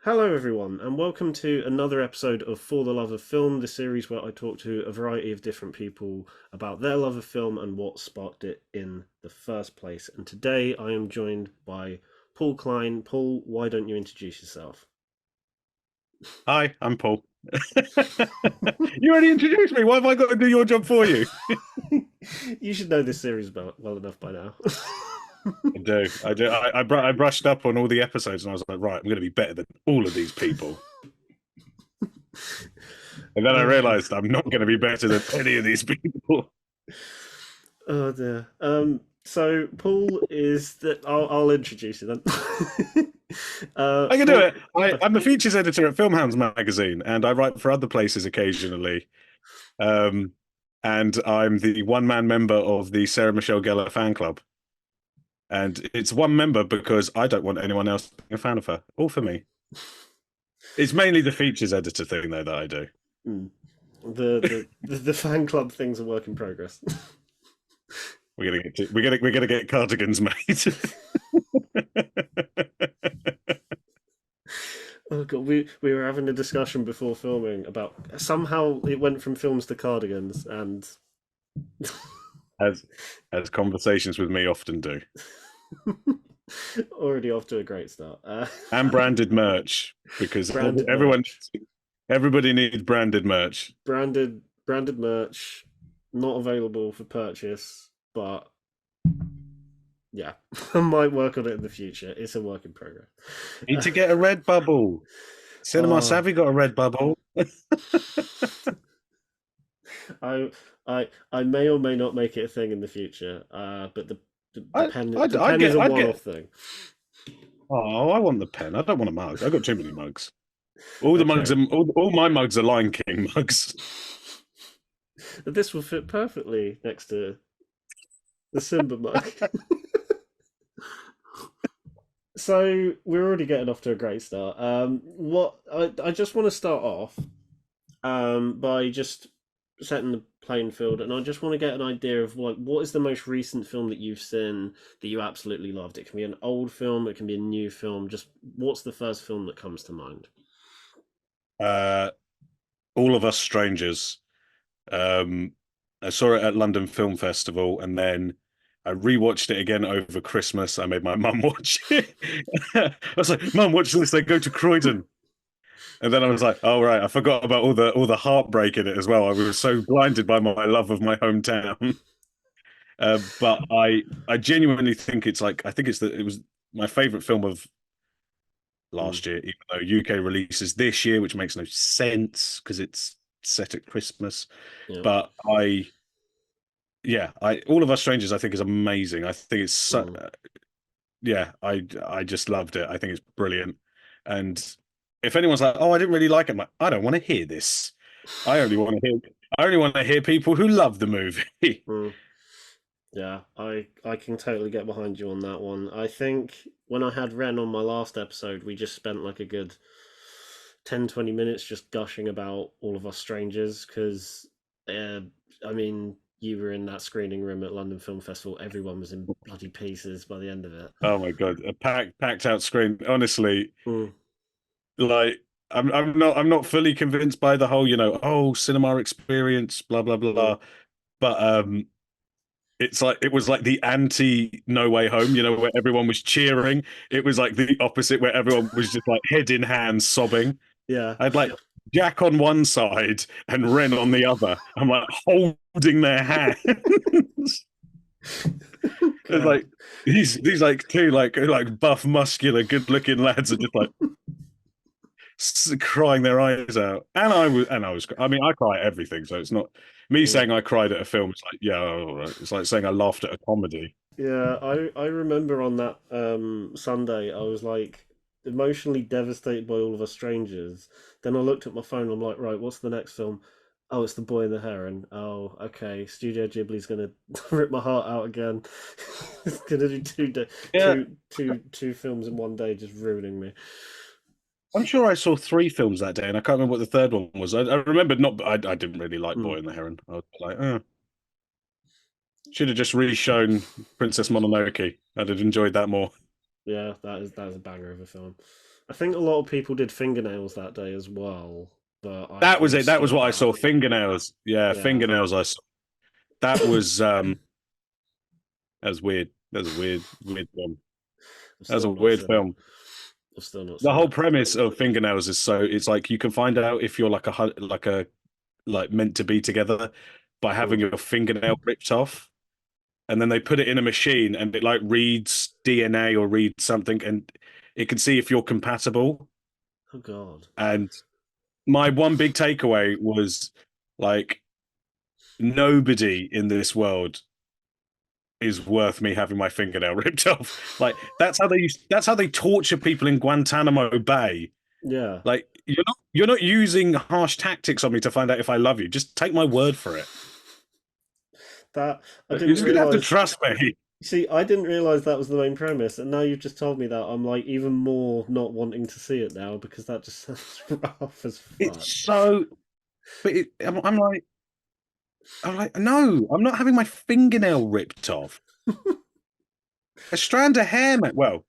Hello, everyone, and welcome to another episode of For the Love of Film, the series where I talk to a variety of different people about their love of film and what sparked it in the first place. And today I am joined by Paul Klein. Paul, why don't you introduce yourself? Hi, I'm Paul. You already introduced me. Why have I got to do your job for you? You should know this series well enough by now. I do. I do. I brushed up on all the episodes and I was like, right, I'm going to be better than all of these people. And then I uh, realized I'm not going to be better than any of these people. oh dear. So Paul is that I'll introduce you then. I can do Paul. it. I'm the features editor at Filmhounds magazine and I write for other places occasionally. Um, and I'm the one-man member of the Sarah Michelle Gellar fan club. And it's one member because I don't want anyone else being a fan of her. All for me. It's mainly the features editor thing though that I do. Mm. The fan club thing's a work in progress. We're gonna get cardigans made. Oh god, we were having a discussion before filming about somehow it went from films to cardigans, and as as conversations with me often do. already off to a great start. And branded merch because Branded everyone merch, everybody needs branded merch. branded merch, not available for purchase, but yeah, I might work on it in the future. It's a work in progress. Need to get a red bubble. Cinema Oh, Savvy got a red bubble. I I may or may not make it a thing in the future. But the I pen I'd, the I'd pen is get a I'd one-off get. thing. Oh, I want the pen. I don't want a mug. I got too many mugs. All the mugs Okay. are all my mugs are Lion King mugs. This will fit perfectly next to the Simba mug. So we're already getting off to a great start. What I just want to start off by just setting the playing field, and I just want to get an idea of like what is the most recent film that you've seen that you absolutely loved. It can be an old film, it can be a new film. Just what's the first film that comes to mind? Uh, all of Us Strangers. Um, I saw it at London Film Festival, and then I rewatched it again over Christmas. I made my mum watch it. I was like, "Mum, watch this." They go to Croydon, and then I was like, "Oh right, I forgot about all the heartbreak in it as well." I was so blinded by my love of my hometown. But I genuinely think it's like I think it was my favorite film of Mm, last year, even though UK releases this year, which makes no sense because it's set at Christmas. yeah. But I all of Us Strangers I think is amazing. I think it's so Mm. yeah, I just loved it. I think it's brilliant. And if anyone's like, "Oh, I didn't really like it," I'm like, I don't want to hear this. I only want to hear I only want to hear people who love the movie. Mm. Yeah, I can totally get behind you on that one. I think when I had Ren on my last episode, we just spent like a good 10-20 minutes just gushing about all of us strangers because uh, I mean, you were in that screening room at London Film Festival. Everyone was in bloody pieces by the end of it. Oh my God, a packed out screen. Honestly, Mm, like I'm not fully convinced by the whole, oh, cinema experience, blah blah mm. blah. But it's like it was like the anti No Way Home, where everyone was cheering. It was like the opposite, where everyone was just like head in hands sobbing. Yeah. I had like Jack on one side and Ren on the other. I'm like holding their hands. It's God. like these like two like buff, muscular, good looking lads are just like crying their eyes out. I mean, I cry at everything, so it's not me Mm. saying I cried at a film. It's like, yeah, all right. It's like saying I laughed at a comedy. Yeah, I remember on that Sunday I was like emotionally devastated by all of us strangers. Then I looked at my phone. I'm like, right, what's the next film? Oh, it's The Boy and the Heron. Oh, okay. Studio Ghibli's gonna rip my heart out again. It's gonna do Yeah, two films in one day, just ruining me. I'm sure I saw three films that day, and I can't remember what the third one was. I remembered not. I didn't really like Hmm. Boy and the Heron. I was like, should have just re-shown Princess Mononoke. I'd have enjoyed that more. Yeah, that is a banger of a film. I think a lot of people did fingernails that day as well, but I That kind was of it. That was skipped what I that. saw. Fingernails. Yeah, Yeah, fingernails. I saw. That was that was weird. That was a weird film. I've That was a still not weird seen it. film. I've still not The seen whole it. premise of fingernails is so it's like you can find out if you're like like meant to be together by having Mm. your fingernail ripped off, and then they put it in a machine and it like reads DNA or reads something, and it can see if you're compatible. Oh God. And my one big takeaway was like nobody in this world is worth me having my fingernail ripped off. Like that's how they torture people in Guantanamo Bay. Yeah, Like you're not using harsh tactics on me to find out if I love you. Just take my word for it. that I You're didn't just gonna have to realize. trust me. See, I didn't realize that was the main premise, and now you've just told me that I'm like even more not wanting to see it now because that just sounds rough as It's fuck. so but I'm like, no, I'm not having my fingernail ripped off. A strand of hair, mate. Well,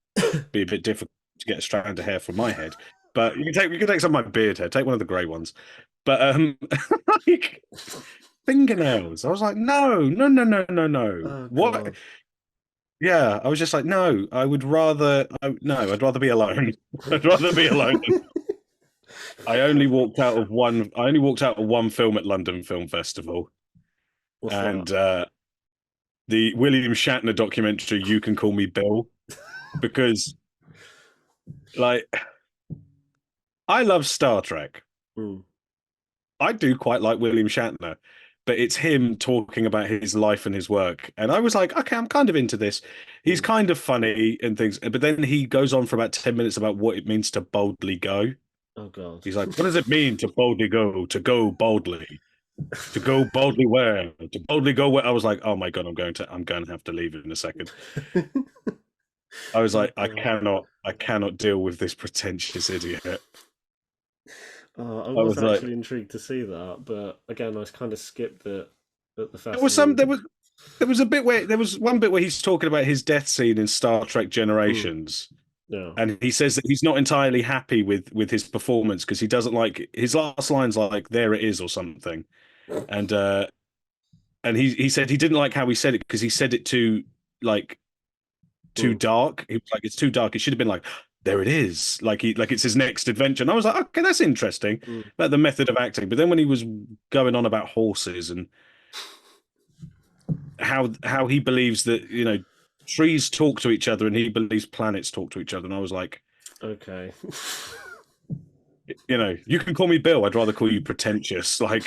be a bit difficult to get a strand of hair from my head, but you can take some of my beard hair. Take one of the grey ones. But like fingernails. I was like, no, no, no, no, no, no. Oh What? God. Yeah, I was just like, no, no, I'd rather be alone. I'd rather be alone. I only walked out of one film at London Film Festival, What's that? and the William Shatner documentary, You Can Call Me Bill, because like I love Star Trek. Mm, I do quite like William Shatner, but it's him talking about his life and his work. And I was like, okay, I'm kind of into this. He's mm. kind of funny and things, but then he goes on for about 10 minutes about what it means to boldly go. Oh God. He's like, what does it mean to boldly go, to go boldly, to go boldly where, to boldly go where? I was like, oh my God, I'm going to have to leave in a second. I was Oh like, I God. cannot, I cannot deal with this pretentious idiot. I I was was like, actually intrigued to see that, but again, I kind of skipped it at the there was some, festival. there was one bit where he's talking about his death scene in Star Trek Mm, Generations, yeah. and he says that he's not entirely happy with his performance because he doesn't like his last line's like "there it is" or something, and he said he didn't like how he said it because he said it like too Mm, dark. He was like, it's too dark. It should have been like, there it is. Like it's his next adventure. And I was like, okay, that's interesting mm. about the method of acting. But then when he was going on about horses and how he believes that, trees talk to each other and he believes planets talk to each other. And I was like, Okay. you can call me Bill. I'd rather call you pretentious. Like,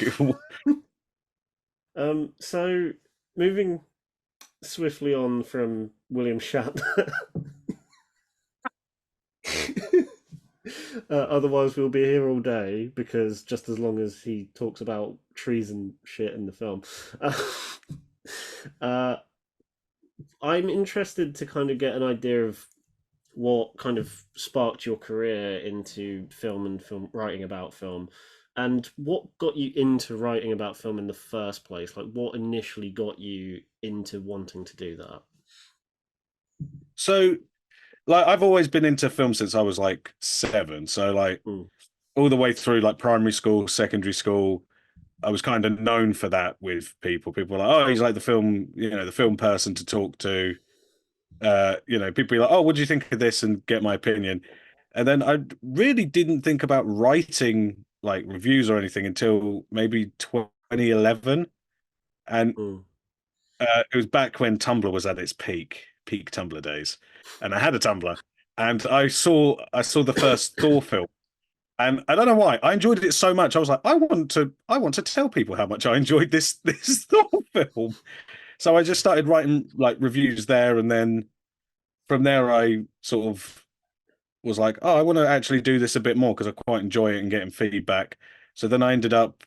So moving swiftly on from William Shatner. Otherwise, we'll be here all day because just as long as he talks about trees and shit in the film. Uh, uh, I'm interested to kind of get an idea of what kind of sparked your career into film and film writing about film, and what got you into writing about film in the first place. Like, what initially got you into wanting to do that? so, like, I've always been into film since I was like 7. So, like, Mm, all the way through like primary school, secondary school, I was kind of known for that with people. People were like, oh, he's like the film person to talk to. People be like, oh, what do you think of this? And get my opinion. And then I really didn't think about writing like reviews or anything until maybe 2011. And mm, it was back when Tumblr was at its peak Tumblr days. And I had a Tumblr and I saw the first Thor film. And I don't know why. I enjoyed it so much. I was like, I want to tell people how much I enjoyed this Thor film. So I just started writing like reviews there, and then from there I sort of was like, oh, I want to actually do this a bit more because I quite enjoy it and getting feedback. So then I ended up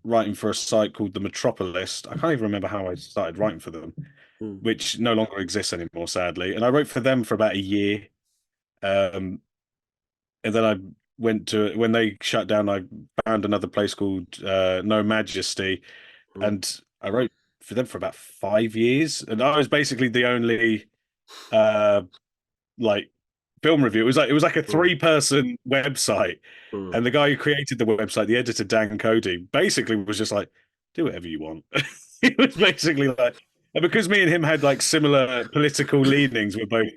writing for a site called The Metropolis. I can't even remember how I started writing for them, mm, which no longer exists anymore, sadly. And I wrote for them for about a year. Um, and then I went to when they shut down, I found another place called No Majesty, mm. and I wrote for them for about 5 years. And I was basically the only like film review. It was like a Mm, three-person website, mm, and the guy who created the website, the editor Dan Cody, basically was just like, do whatever you want. He was basically like, and because me and him had like similar political leanings, we're both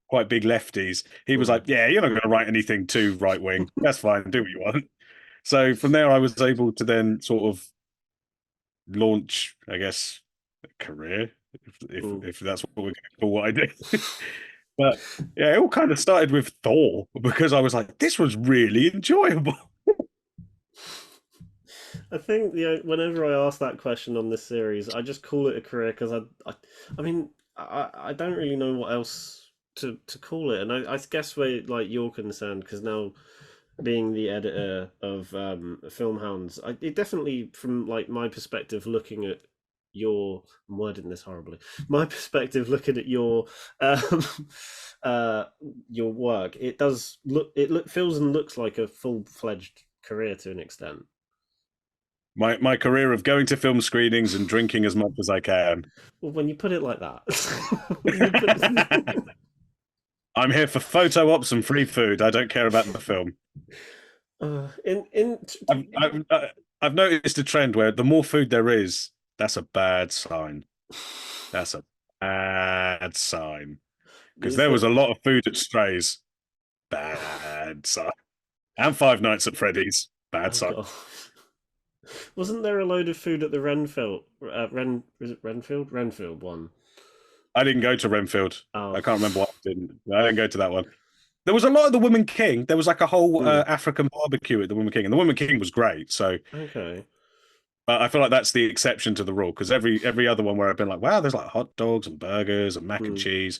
quite big lefties. He was mm, like, yeah, you're not going to write anything too right wing. That's fine. Do what you want. So from there, I was able to then sort of launch, I guess, a career, if if, mm. if that's what we're going to call what I do. But yeah, it all kind of started with Thor because I was like, this was really enjoyable. I think whenever I ask that question on this series, I just call it a career because I mean, I don't really know what else to call it, and I guess where like you're concerned because now being the editor of Filmhounds, it definitely from like my perspective looking at I'm wording this horribly. My perspective looking at um, uh, your work, it does feels and looks like a full fledged career to an extent. My career of going to film screenings and drinking as much as I can. Well, when you put it like that, when you put I'm here for photo ops and free food. I don't care about the film. in I've, I've, I've noticed a trend where the more food there is, that's a bad sign. That's a bad sign. Because is there was that a lot of food at Strays. Bad sign. And Five Nights at Freddy's. Bad oh sign. god. Wasn't there a load of food at the Renfield? Was it Renfield? Renfield one. I didn't go to Renfield. Oh, I can't remember why I didn't go to that one. There was a lot of the Woman King. There was like a whole hmm. African barbecue at the Woman King, and the Woman King was great. So Okay. I feel like that's the exception to the rule because every other one where I've been like, wow, there's like hot dogs and burgers and mac and Hmm. cheese.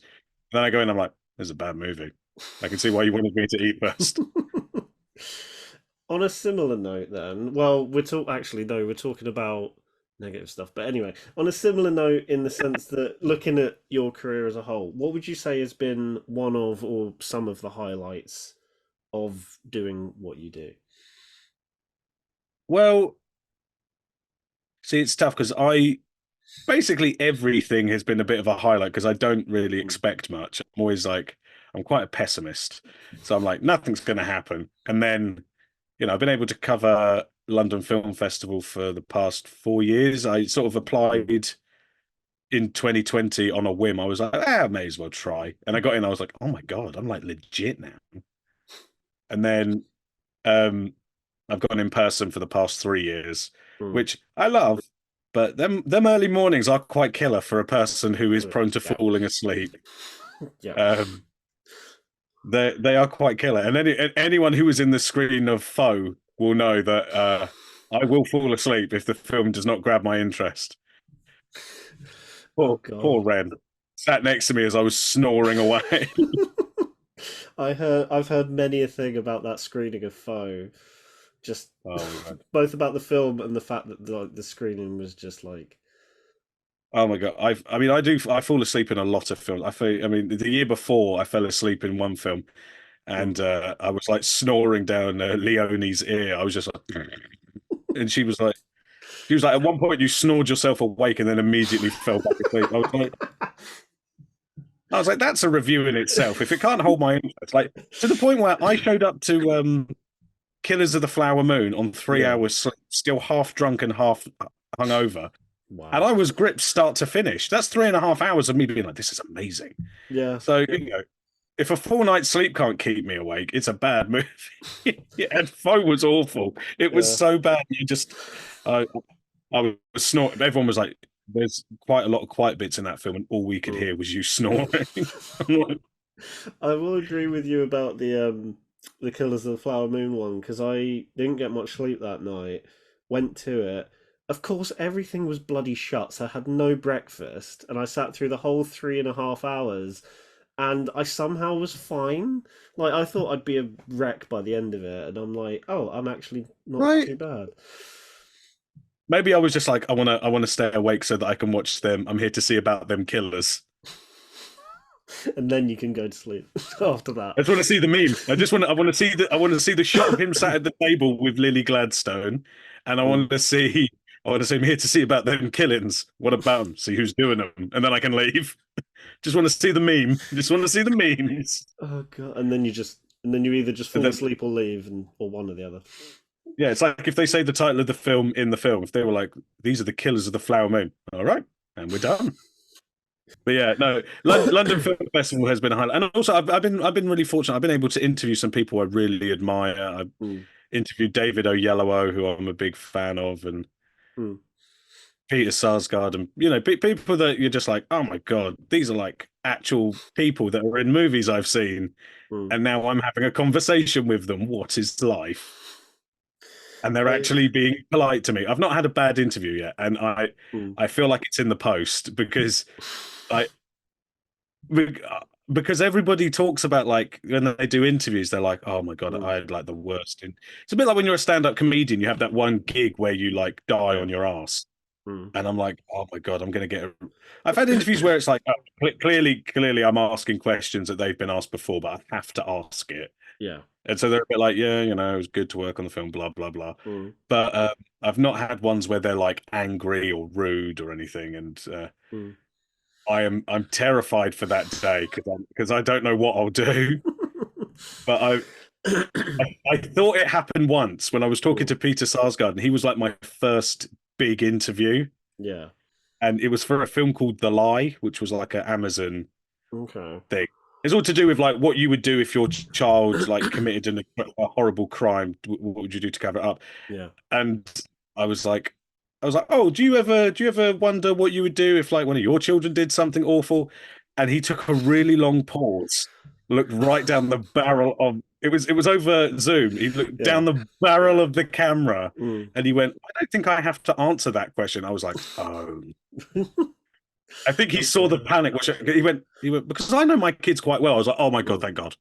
Then I go in, I'm like, this is a bad movie. I can see why you wanted me to eat first. On a similar note, then, well, we're talk actually no, we're talking about negative stuff. But anyway, on a similar note, in the sense that looking at your career as a whole, what would you say has been one of or some of the highlights of doing what you do? Well, see, it's tough because I basically everything has been a bit of a highlight because I don't really Hmm. expect much. I'm always like, I'm quite a pessimist. So I'm like, nothing's going to happen. And then, I've been able to cover London Film Festival for the past 4 years. I sort of Hmm. applied in 2020 on a whim. I was like, I may as well try. And I got in, I was like, oh my God, I'm like legit now. And then um, I've gone in person for the past 3 years, Hmm. which I love. But them early mornings are quite killer for a person who is prone to Yeah. falling asleep. Yeah. Um, they are quite killer, and anyone who was in the screen of Foe will know that I will fall asleep if the film does not grab my interest. Oh Poor God. Ren sat next to me as I was snoring away. I've heard many a thing about that screening of Foe. Just Oh my God. both about the film and the fact that the screening was just like Oh my God. I fall asleep in a lot of films. I mean, the year before I fell asleep in one film hmm. and I was like snoring down Leonie's ear. I was just like, and she was like, at one point you snored yourself awake and then immediately fell back asleep. I was like, that's a review in itself. If it can't hold my interest, like to the point where I showed up to Killers of the Flower Moon on three Yeah. hours sleep, still half drunk and half hungover. And Wow. I was gripped start to finish. That's 3.5 hours of me being like, this is amazing. Yeah. So, if a full night's sleep can't keep me awake, it's a bad movie. Yeah, and Foe was awful. It was Yeah. so bad. I, I was snoring. Everyone was like, there's quite a lot of quiet bits in that film, and all we could Mm. hear was you snoring. I'm like, I will agree with you about the Killers of the Flower Moon one because I didn't get much sleep that night. Went to it. Of course, everything was bloody shut, so I had no breakfast, and I sat through the whole 3.5 hours, and I somehow was fine. Like I thought I'd be a wreck by the end of it, and I'm like, oh, I'm actually not right. too bad. Maybe I was just like, I want to stay awake so that I can watch them. I'm here to see about them killers. And then you can go to sleep after I that. just want to see the meme. I want to see the shot of him sat at the table with Lily Gladstone, and I Mm. want to see. I'm here to see about them killings. What about them? See who's doing them, and then I can leave. Just want to see the meme. Just want to see the memes. Oh god! And then you either just And fall then asleep or leave, or one or the other. yeah, it's like if they say the title of the film in the film, if they were like, "These are the killers of the flower moon," all right, and we're done. But yeah, no, London Film Festival has been a highlight, and also I've been really fortunate. I've been able to interview some people I really admire. I Mm, interviewed David Oyelowo, who I'm a big fan of, and mm, Peter Sarsgaard, and people that you're just like, oh my god, these are like actual people that are in movies I've seen, mm. and now I'm having a conversation with them. What is life? And they're I actually being polite to me. I've not had a bad interview yet, and I mm, I feel like it's in the post because I because everybody talks about like when they do interviews, they're like, "Oh my God, mm, I had like the worst." And it's a bit like when you're a stand-up comedian, you have that one gig where you like die yeah. on your ass, Mm. and I'm like, "Oh my God, I'm gonna get." I've had interviews where it's like, oh, clearly, I'm asking questions that they've been asked before, but I have to ask it, Yeah. and so they're a bit like, "Yeah, it was good to work on the film, blah blah blah." Mm, But I've not had ones where they're like angry or rude or anything, and mm. I'm terrified for that day because I don't know what I'll do. But I thought it happened once when I was talking Mm, to Peter Sarsgaard, and he was like my first big interview, yeah. and it was for a film called The Lie, which was like an Amazon Okay. thing. It's all to do with like what you would do if your child like committed a horrible crime. What would you do to cover it up? Yeah. And I was like, oh, do you ever wonder what you would do if like one of your children did something awful? And he took a really long pause, looked right down the barrel of it was over Zoom. He looked Yeah. down the barrel of the camera Mm. and he went, I don't think I have to answer that question. I was like, oh. I think he saw the Okay. panic, which he went because I know my kids quite well. I was like, oh my God, Mm. thank God.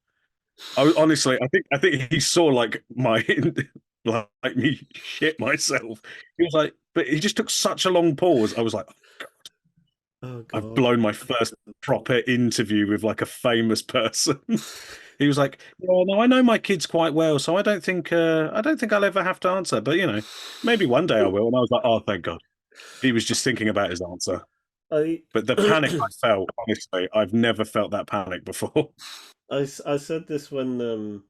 Honestly, I think he saw like my like me shit myself. He was like, but he just took such a long pause. I was like, Oh I've god. blown my first proper interview with like a famous person. He was like, yeah, no, I know my kids quite well, so I don't think I'll ever have to answer, but maybe one day I will. And I was like, oh, thank God. He was just thinking about his answer. I But the panic I felt, honestly, I've never felt that panic before. I said this when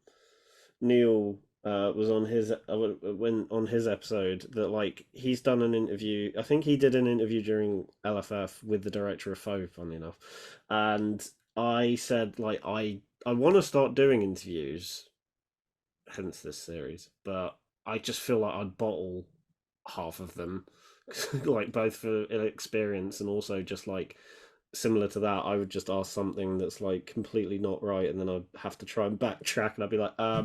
Neil was on his when on his episode that like he's done an interview. I think he did an interview during LFF with the director of Foe, funny enough, and I said like I want to start doing interviews, hence this series, but I just feel like I'd bottle half of them, like both for experience and also just like similar to that, I would just ask something that's like completely not right, and then I'd have to try and backtrack, and I'd be like, uh,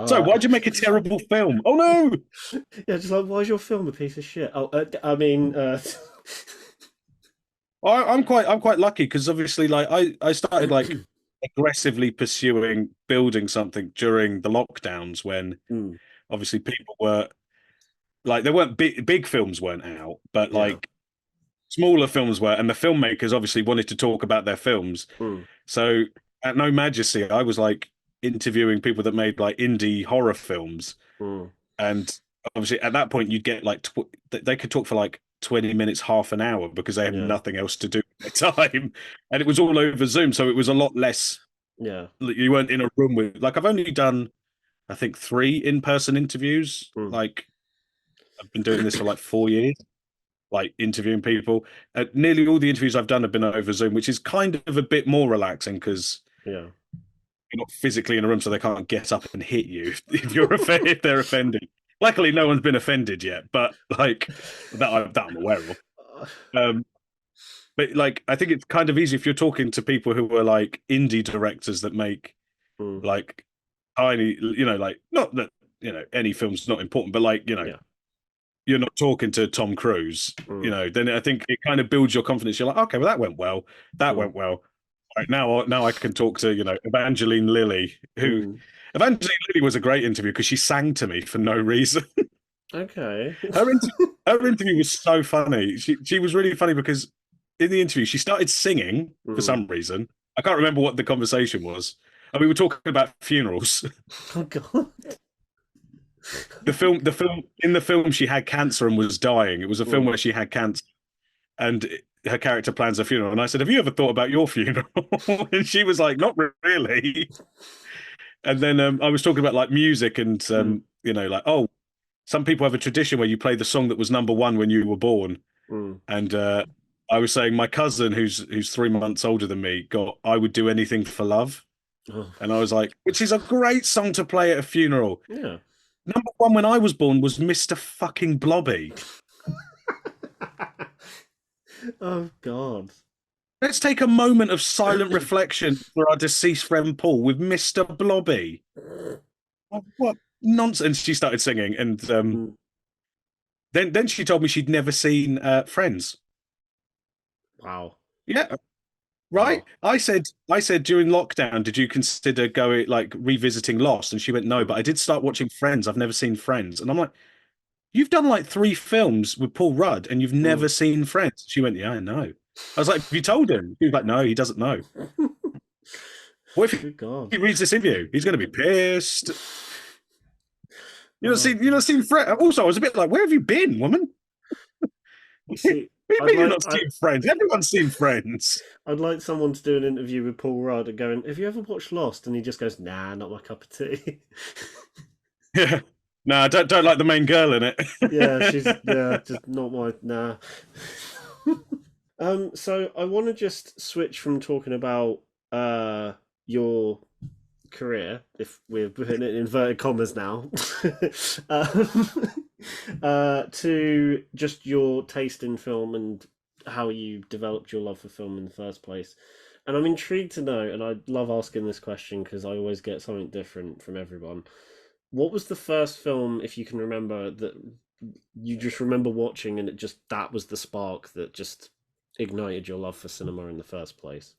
So, uh, why'd you make a terrible film? Oh no! yeah, just like, why is your film a piece of shit? Oh, I mean, I'm quite lucky because obviously, like I started like aggressively pursuing building something during the lockdowns when mm, obviously people were like there weren't big films weren't out, but yeah, like smaller films were, and the filmmakers obviously wanted to talk about their films. mm, So at No Majesty, I was like interviewing people that made like indie horror films, mm, and obviously at that point you'd get like they could talk for like 20 minutes, half an hour because they had yeah, nothing else to do at the time, and it was all over Zoom, so it was a lot less. yeah, You weren't in a room with like I've only done I think three in-person interviews. mm, Like I've been doing this for like 4 years, like interviewing people. Nearly all the interviews I've done have been over Zoom, which is kind of a bit more relaxing because yeah. you're not physically in a room, so they can't get up and hit you if they're offended. Luckily, no one's been offended yet, but like that I'm aware of. Um, but like, I think it's kind of easy if you're talking to people who are like indie directors that make Mm, like tiny, like not that any film's not important, but like yeah, you're not talking to Tom Cruise, mm, then I think it kind of builds your confidence. You're like, okay, well that went well, that mm, went well. Right now I can talk to Evangeline Lilly, who mm. Evangeline Lilly was a great interview because she sang to me for no reason. Okay. Her inter her interview was so funny. She was really funny because in the interview she started singing for Mm. some reason. I can't remember what the conversation was. And we were talking about funerals. Oh god. The film in the film she had cancer and was dying. It was a film Mm, where she had cancer. and her character plans a funeral. And I said, "Have you ever thought about your funeral?" And she was like, "Not really." And then I was talking about like music and Mm, like, oh, some people have a tradition where you play the song that was number one when you were born. mm. And I was saying my cousin, who's 3 months older than me, got "I Would Do Anything for Love," Oh, and I was like, which is a great song to play at a funeral. yeah. Number one when I was born was Mr. fucking Blobby. Oh God. Let's take a moment of silent reflection for our deceased friend Paul with Mr. Blobby. What nonsense! She started singing, and Mm, then she told me she'd never seen Friends. wow. Yeah, right. Wow. I said during lockdown, did you consider going like revisiting Lost? And she went, no, Mm, but I did start watching Friends. I've never seen Friends, and I'm like, you've done like three films with Paul Rudd, and you've never mm. seen Friends. She went, yeah, I know. I was like, have you told him? He was like, no, he doesn't know. What if Good God. he reads this interview? He's going to be pissed. Oh You've not God. seen Friends. Also, I was a bit like, where have you been, woman? You What do see, you I'd mean you've like not seen Friends? Everyone's seen Friends. I'd like someone to do an interview with Paul Rudd and going, "Have you ever watched Lost?" And he just goes, "Nah, not my cup of tea." Yeah. No, I don't like the main girl in Yeah, she's it. just not my nah. So I want to just switch from talking about your career, if we're putting it in inverted commas now, um, to just your taste in film and how you developed your love for film in the first place. And I'm intrigued to know, and I love asking this question because I always get something different from everyone. What was the first film, if you can remember, that you just remember watching and it just that was the spark that just ignited your love for cinema in the first place?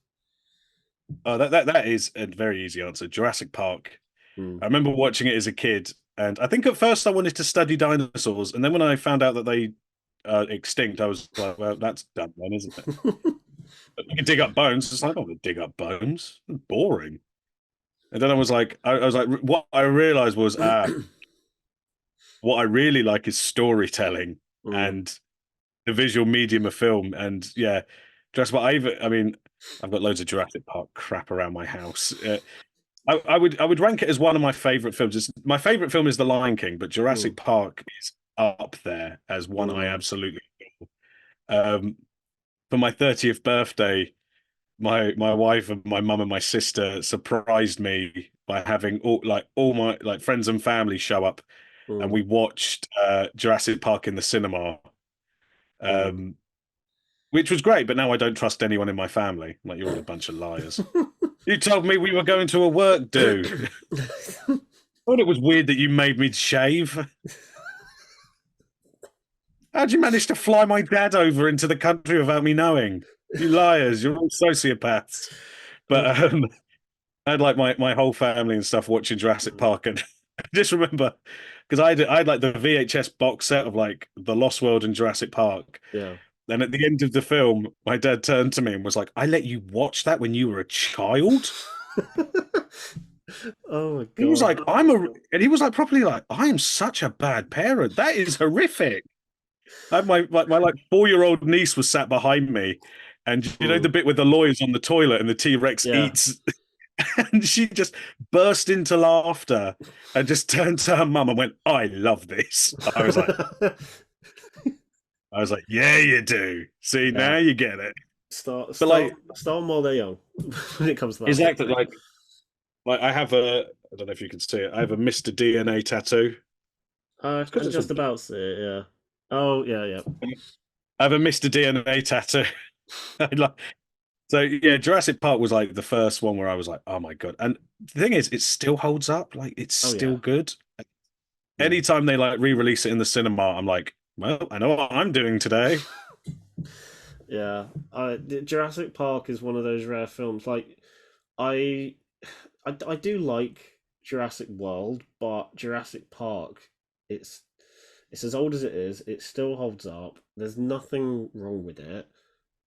Oh, that is a very easy answer. Jurassic Park. Mm. I remember watching it as a kid, and I think at first I wanted to study dinosaurs, and then when I found out that they extinct, I was like, well, that's done then, isn't it? But you can dig up bones. It's like, I don't want to dig up bones. It's boring. And then I was like, what I realized was, what I really like is storytelling Mm. and the visual medium of film. And yeah, Jurassic Park. I mean, I've got loads of Jurassic Park crap around my house. I would rank it as one of my favorite films. My favorite film is The Lion King, but Mm. Jurassic Park is up there as one I Mm. absolutely um for my 30th birthday, my wife and my mum and my sister surprised me by having all my like friends and family show up, and Mm. we watched Jurassic Park in the cinema. Mm. Um which was great, but now I don't trust anyone in my family. Like, you're all a bunch of liars. You told me we were going to a work do. Thought it was weird that you made me shave. How'd you manage to fly my dad over into the country without me knowing? You liars, you're all sociopaths. Oh. But I had like my whole family and stuff watching Jurassic Mm. Park, and I just remember because I had like the VHS box set of like The Lost World and Jurassic Park. Yeah. And at the end of the film, my dad turned to me and was like, "I let you watch that when you were a child?" Oh my He was god. like, and he was like, properly like, "I am such a bad parent. That is horrific." I had my like 4-year-old niece was sat behind me, and you know the Mm. bit with the lawyers on the toilet and the T-Rex Yeah. eats, and she just burst into laughter and just turned to her mum and went, "I love this." I was like, "Yeah, you do. See, Yeah. now you get it." Start But start like, start them while they're young when it comes to that sort of exactly, thing. like I have I don't know if you can see it. I have a Mr. DNA tattoo. I It's because can it's just from. about see it, yeah. Oh yeah, yeah. I have a Mr. DNA tattoo. I like So yeah, Jurassic Park was like the first one where I was like, oh my God. And the thing is, it still holds up. Like, it's Oh still yeah. good. Mm. Anytime they like re-release it in the cinema, I'm like, well, I know what I'm doing today. Yeah. Jurassic Park is one of those rare films. Like I I do like Jurassic World, but Jurassic Park, it's it's as old as it is. It still holds up. There's nothing wrong with it.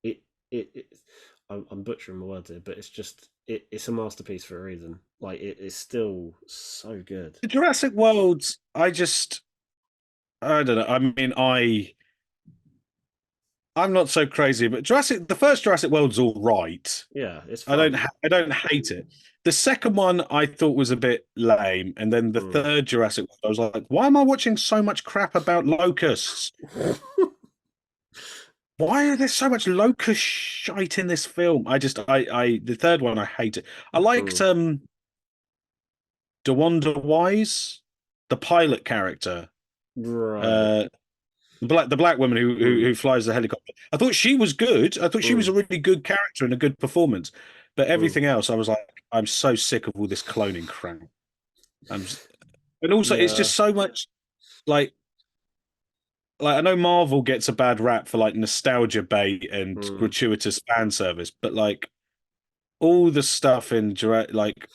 It I'm butchering my words here, but it's just it's a masterpiece for a reason. Like it is still so good. The Jurassic World, I don't know. I mean, I'm not so crazy, but the first Jurassic World's all right. Yeah, it's I fun. I don't hate it. The second one I thought was a bit lame, and then the Mm. third Jurassic World, I was like, why am I watching so much crap about locusts? Why are there so much locust shite in this film? The third one I hate it. I liked Mm. DeWanda Wise, the pilot character, Right. uh, the black woman Mm. who flies the helicopter. I thought she was good. I thought she was Mm. a really good character and a good performance. But Mm. everything else, I was like, I'm so sick of all this cloning crap. I'm, s- and also it's Yeah. just so much like I know Marvel gets a bad rap for like nostalgia bait and Mm. gratuitous fan service, but like all the stuff in direct like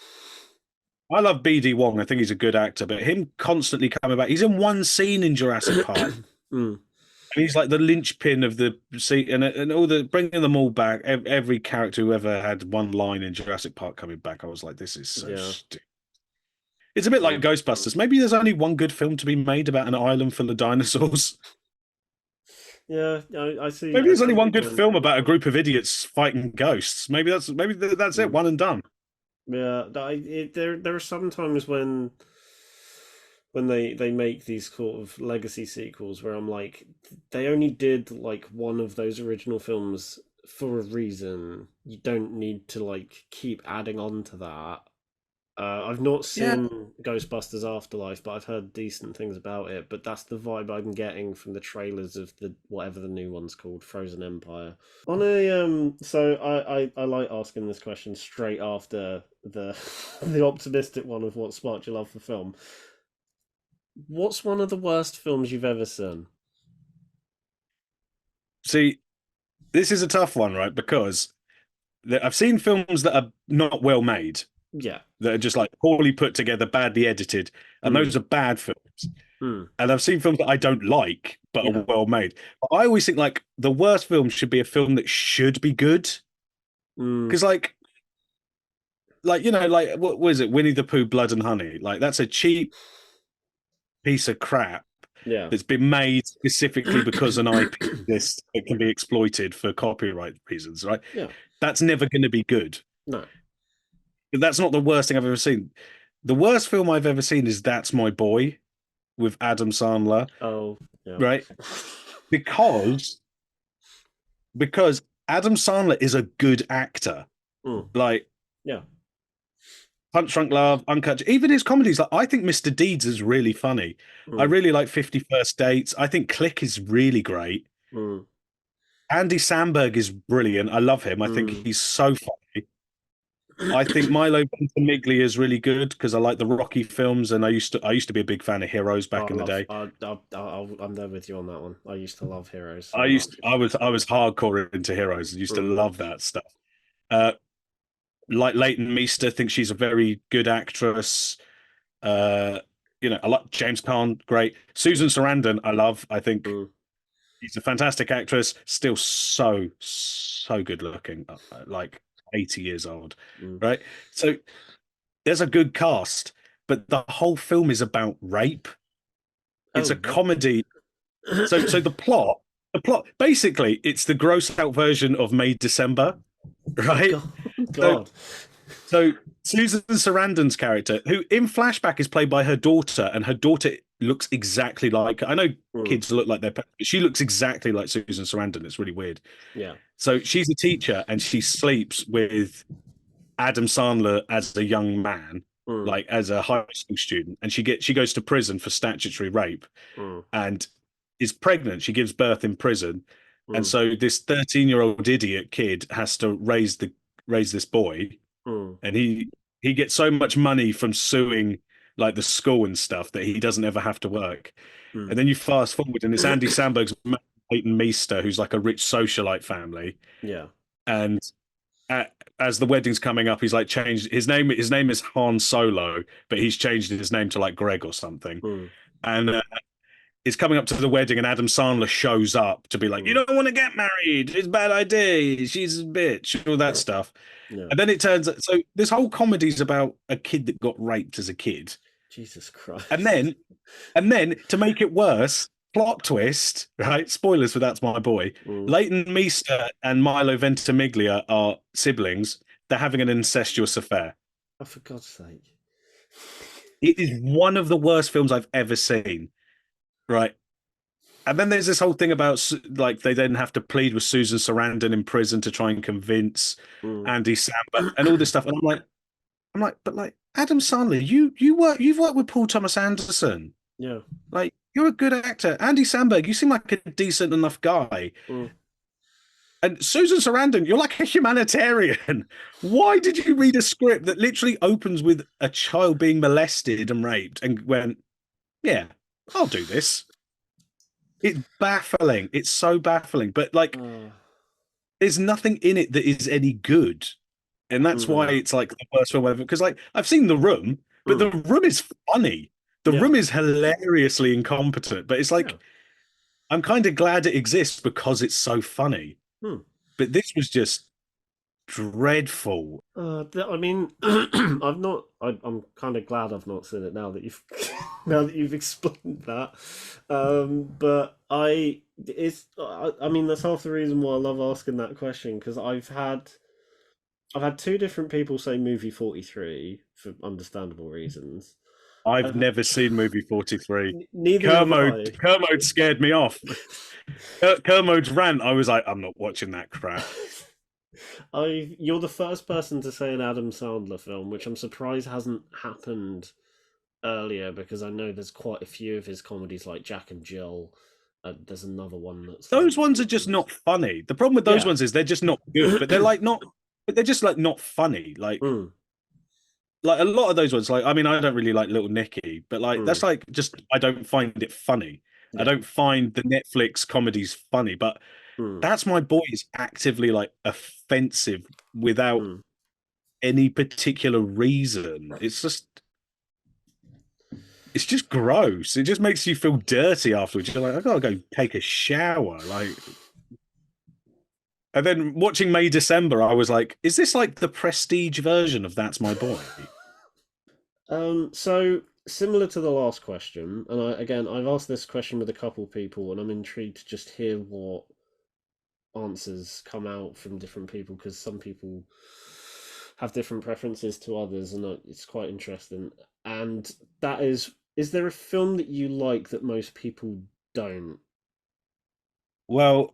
I love BD Wong. I think he's a good actor, but him constantly coming back. He's in one scene in Jurassic Park, Mm. and he's like the linchpin of the scene, and all the bringing them all back. Every character who ever had one line in Jurassic Park coming back, I was like, this is so Yeah. stupid. It's a bit like Mm. Ghostbusters. Maybe there's only one good film to be made about an island full of dinosaurs. Yeah. I see. Maybe I there's see only your one good point. film about a group of idiots fighting ghosts. Maybe that's it, Mm. one and done. Yeah. There are some times when they make these sort of legacy sequels where I'm like, they only did like one of those original films for a reason. You don't need to like keep adding on to that. I've not Yeah, seen Ghostbusters Afterlife, but I've heard decent things about it. But that's the vibe I'm getting from the trailers of the whatever the new one's called, Frozen Empire. On a so I like asking this question straight after the the optimistic one of what sparked your love for film. What's one of the worst films you've ever seen? see, this is a tough one, right? Because I've seen films that are not well made, Yeah. that are just like poorly put together, badly edited, and Mm. those are bad films. Mm. And I've seen films that I don't like but are Yeah. well made. But I always think like the worst film should be a film that should be good. Mm. Because like what was it, Winnie the Pooh, Blood and Honey? Like that's a cheap piece of crap Yeah. that's been made specifically because an IP exists that can be exploited for copyright reasons, right? Yeah. That's never going to be good. No. That's not the worst thing I've ever seen. The worst film I've ever seen is That's My Boy with Adam Sandler, Oh. Yeah. right? Because because Adam Sandler is a good actor. Mm. Like Yeah. Punch Drunk Love, Uncut, even his comedies. Like I think Mr. Deeds is really funny. I Mm. really like 50 First Dates. I think Click is really great. Mm. Andy Samberg is brilliant. I love him. I think Mm. he's so funny. I think Milo Ventimiglia is really good because I like the Rocky films, and I used to be a big fan of Heroes Oh, back I in the love. day. I'm there with you on that one. I used to love Heroes so I used much. I was hardcore into Heroes. I used to Mm. love that stuff. Uh, like Leighton Meester, think she's a very good actress. Uh, I like James Caan, great. Susan Sarandon, I love. I think Mm. she's a fantastic actress. Still so good looking. Like 80 years old, Mm. right? So there's a good cast, but the whole film is about rape. It's Oh, a what? comedy. So the plot, basically, it's the gross out version of May December, Oh right? God, So God. so Susan Sarandon's character, who in flashback is played by her daughter, and her daughter looks exactly like her. I know Mm. kids look like their parents, but she looks exactly like Susan Sarandon. It's really weird. Yeah. So she's a teacher, and she sleeps with Adam Sandler as a young man, Mm. like as a high school student, and she goes to prison for statutory rape, Mm. and is pregnant. She gives birth in prison, and Mm. so this 13-year-old idiot kid has to raise this boy, Mm. and he gets so much money from suing like the school and stuff that he doesn't ever have to work. Mm. And then you fast forward, and it's Andy Samberg's Leighton Meester, who's like a rich socialite family, Yeah. and as the wedding's coming up, he's like changed his name. His name is Han Solo, but he's changed his name to like Greg or something. Mm. And it's coming up to the wedding, and Adam Sandler shows up to be like, "You Mm. don't want to get married. It's a bad idea. She's a bitch." All that stuff. Yeah. And then it turns so this whole comedy's about a kid that got raped as a kid. Jesus And Christ. then and then to make it worse, plot twist, right? Spoilers for That's My Boy. Mm. Leighton Meester and Milo Ventimiglia are siblings. They're having an incestuous affair. Oh, for God's sake. It is one of the worst films I've ever seen, right? And then there's this whole thing about like they then have to plead with Susan Sarandon in prison to try and convince Mm. Andy Samberg and all this stuff. And I'm like, but like Adam Sandler, you've worked with Paul Thomas Anderson. Yeah. Like you're a good actor. Andy Samberg, you seem like a decent enough guy. Mm. And Susan Sarandon, you're like a humanitarian. Why did you read a script that literally opens with a child being molested and raped and went, yeah, I'll do this? It's baffling. It's so baffling. But like, Uh, there's nothing in it that is any good. And that's why no. it's like the worst film ever. Because like I've seen The Room, but Mm. The Room is funny. The Yeah. Room is hilariously incompetent. But it's Yeah. like I'm kind of glad it exists because it's so funny. Hmm. But this was just dreadful. I mean, I've not. I'm kind of glad I've not seen it now that you've now that you've explained that. But I mean, that's half the reason why I love asking that question because I've had two different people say movie 43 for understandable reasons. I've I've never seen movie 43. neither have Kermode I. Kermode scared me off. Kermode's rant, I was like, I'm not watching that crap. You're the first person to say an Adam Sandler film, which I'm surprised hasn't happened earlier because I know there's quite a few of his comedies like Jack and Jill. There's another one that's like Those ones are just not funny. The problem with those yeah. ones is they're just not good, but they're like not, but they're just like not funny. Mm, Like a lot of those ones, like I mean, I don't really like Little Nicky, but like mm, that's like just I don't find it funny. I yeah. don't find the Netflix comedies funny, but Mm, That's My Boy is actively like offensive without mm. any particular reason. It's just gross. It just makes you feel dirty afterwards. You're like, I gotta go take a shower. Like, and then watching May December, I was like, is this like the prestige version of That's My Boy? So similar to the last question, and I've asked this question with a couple people, and I'm intrigued to just hear what answers come out from different people because some people have different preferences to others, and it's quite interesting. And that is there a film that you like that most people don't? Well,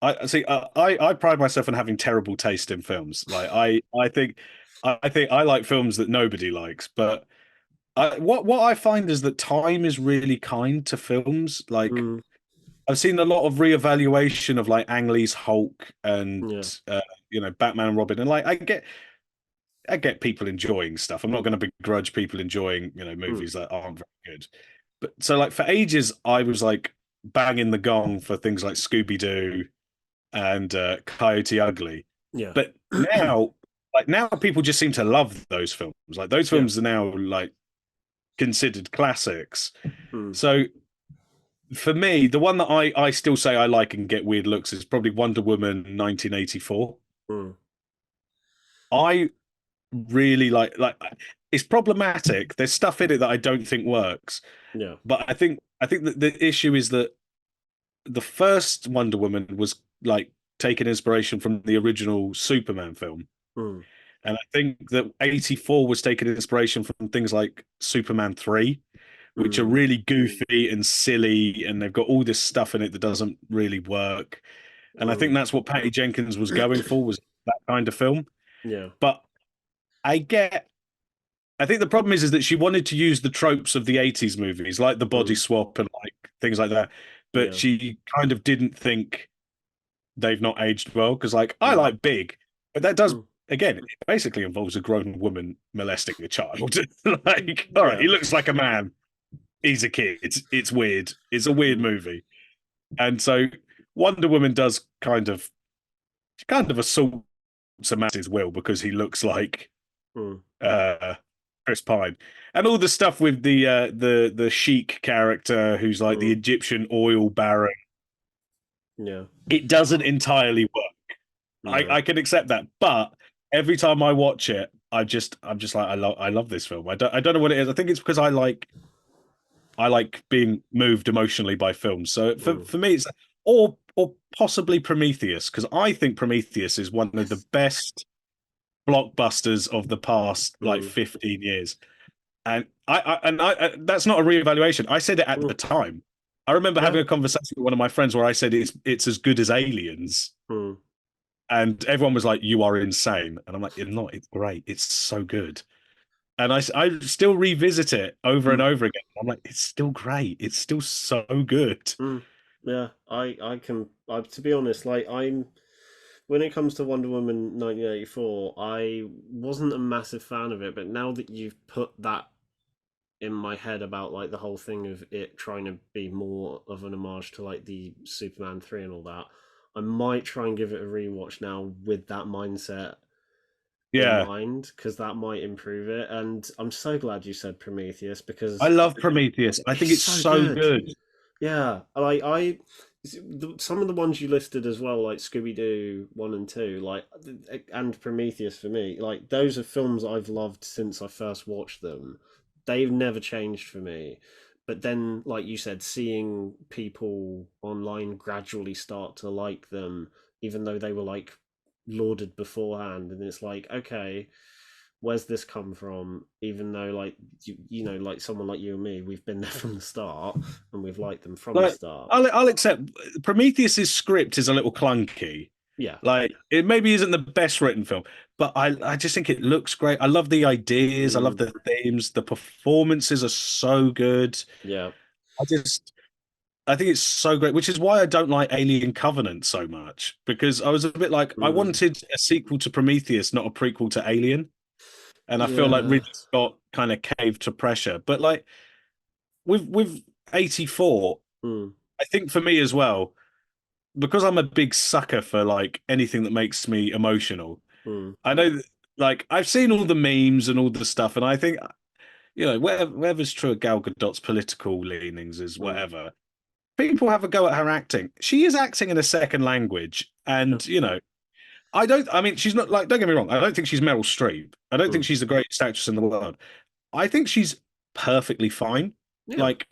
I see. I pride myself on having terrible taste in films. Like I think I like films that nobody likes. But what I find is that time is really kind to films. Like Mm, I've seen a lot of reevaluation of like Ang Lee's Hulk and yeah. uh, Batman and Robin, and like I get people enjoying stuff. I'm not going to begrudge people enjoying Mm, movies that aren't very good. But so like for ages, I was like banging the gong for things like Scooby Doo and Coyote Ugly. yeah. But now people just seem to love those films. Like those Yeah. films are now like considered classics. Mm, So for me, the one that I still say I like and get weird looks is probably Wonder Woman 1984. mm, I really like it's problematic. There's stuff in it that I don't think works, yeah. but I think that the issue is that the first Wonder Woman was like taking inspiration from the original Superman film. Mm, And I think that 84 was taking inspiration from things like Superman 3, which are mm, really goofy and silly, and they've got all this stuff in it that doesn't really work. And I think mm. that's what Patty Jenkins was going for, was that kind of film. Yeah. But I get I think the problem is that she wanted to use the tropes of the 80s movies, like the body Mm, swap and like things like that. But yeah. she kind of didn't think they've not aged well. Because like I Mm, like Big, but that does mm, again, it basically involves a grown woman molesting a child. Like, all right, yeah. he looks like a man. He's a kid. It's weird. It's a weird Mm, movie. And so Wonder Woman does kind of assaults a man's will because he looks like mm, uh Chris Pine. And all the stuff with the Sheik character who's like the mm, Egyptian oil baron, yeah. it doesn't entirely work. I No. can accept that, but every time I watch it, I'm just like I love this film. I don't know what it is. I think it's because I like I like being moved emotionally by films. So Mm. for me, it's or possibly Prometheus, because I think Prometheus is one of the Yes. best blockbusters of the past like Mm. 15 years. And that's not a reevaluation. I said it at the Mm. time. I remember Yeah. having a conversation with one of my friends where I said it's as good as Aliens, Mm. and everyone was like, "You are insane," and I'm like, "You're not. It's great. It's so good." And I still revisit it over and Mm. over again. I'm like, it's still great. It's still so good. Mm. Yeah. I can. To be honest, like I'm. When it comes to Wonder Woman 1984, I wasn't a massive fan of it, but now that you've put that in my head about like the whole thing of it trying to be more of an homage to like the Superman 3 and all that, I might try and give it a rewatch now with that mindset in Yeah, mind because that might improve it. And I'm so glad you said Prometheus I because love Prometheus. I think it's it's so so good. good. Yeah, like some of the ones you listed as well, like Scooby Doo 1 and 2, like and Prometheus for me, like those are films I've loved since I first watched them. They've never changed for me. But then, like you said, seeing people online gradually start to like them, even though they were like lauded beforehand, and it's like, okay, where's this come from? Even though, like you know, like someone like you and me, we've been there from the start, and we've liked them from the Like, start. I'll accept Prometheus's script is a little clunky. Yeah. Like, it maybe isn't the best written film, but I just think it looks great. I love the ideas. I love Mm, the themes. The performances are so good. yeah. I just I think it's so great, which is why I don't like Alien Covenant so much, because I was a bit like, I Mm, wanted a sequel to Prometheus, not a prequel to Alien. And I feel like yeah. Ridley Scott kind of caved to pressure. But like with 84, Mm, I think for me as well, because I'm a big sucker for like anything that makes me emotional. mm, I know that, like I've seen all the memes and all the stuff, and I think whatever's true of Gal Gadot's political leanings is mm, whatever. People have a go at her acting. She is acting in a second language, yeah. and I don't. I mean, she's not like. Don't get me wrong. I don't think she's Meryl Streep. I don't think Mm, she's the greatest actress in the world. I think she's perfectly fine. yeah. Like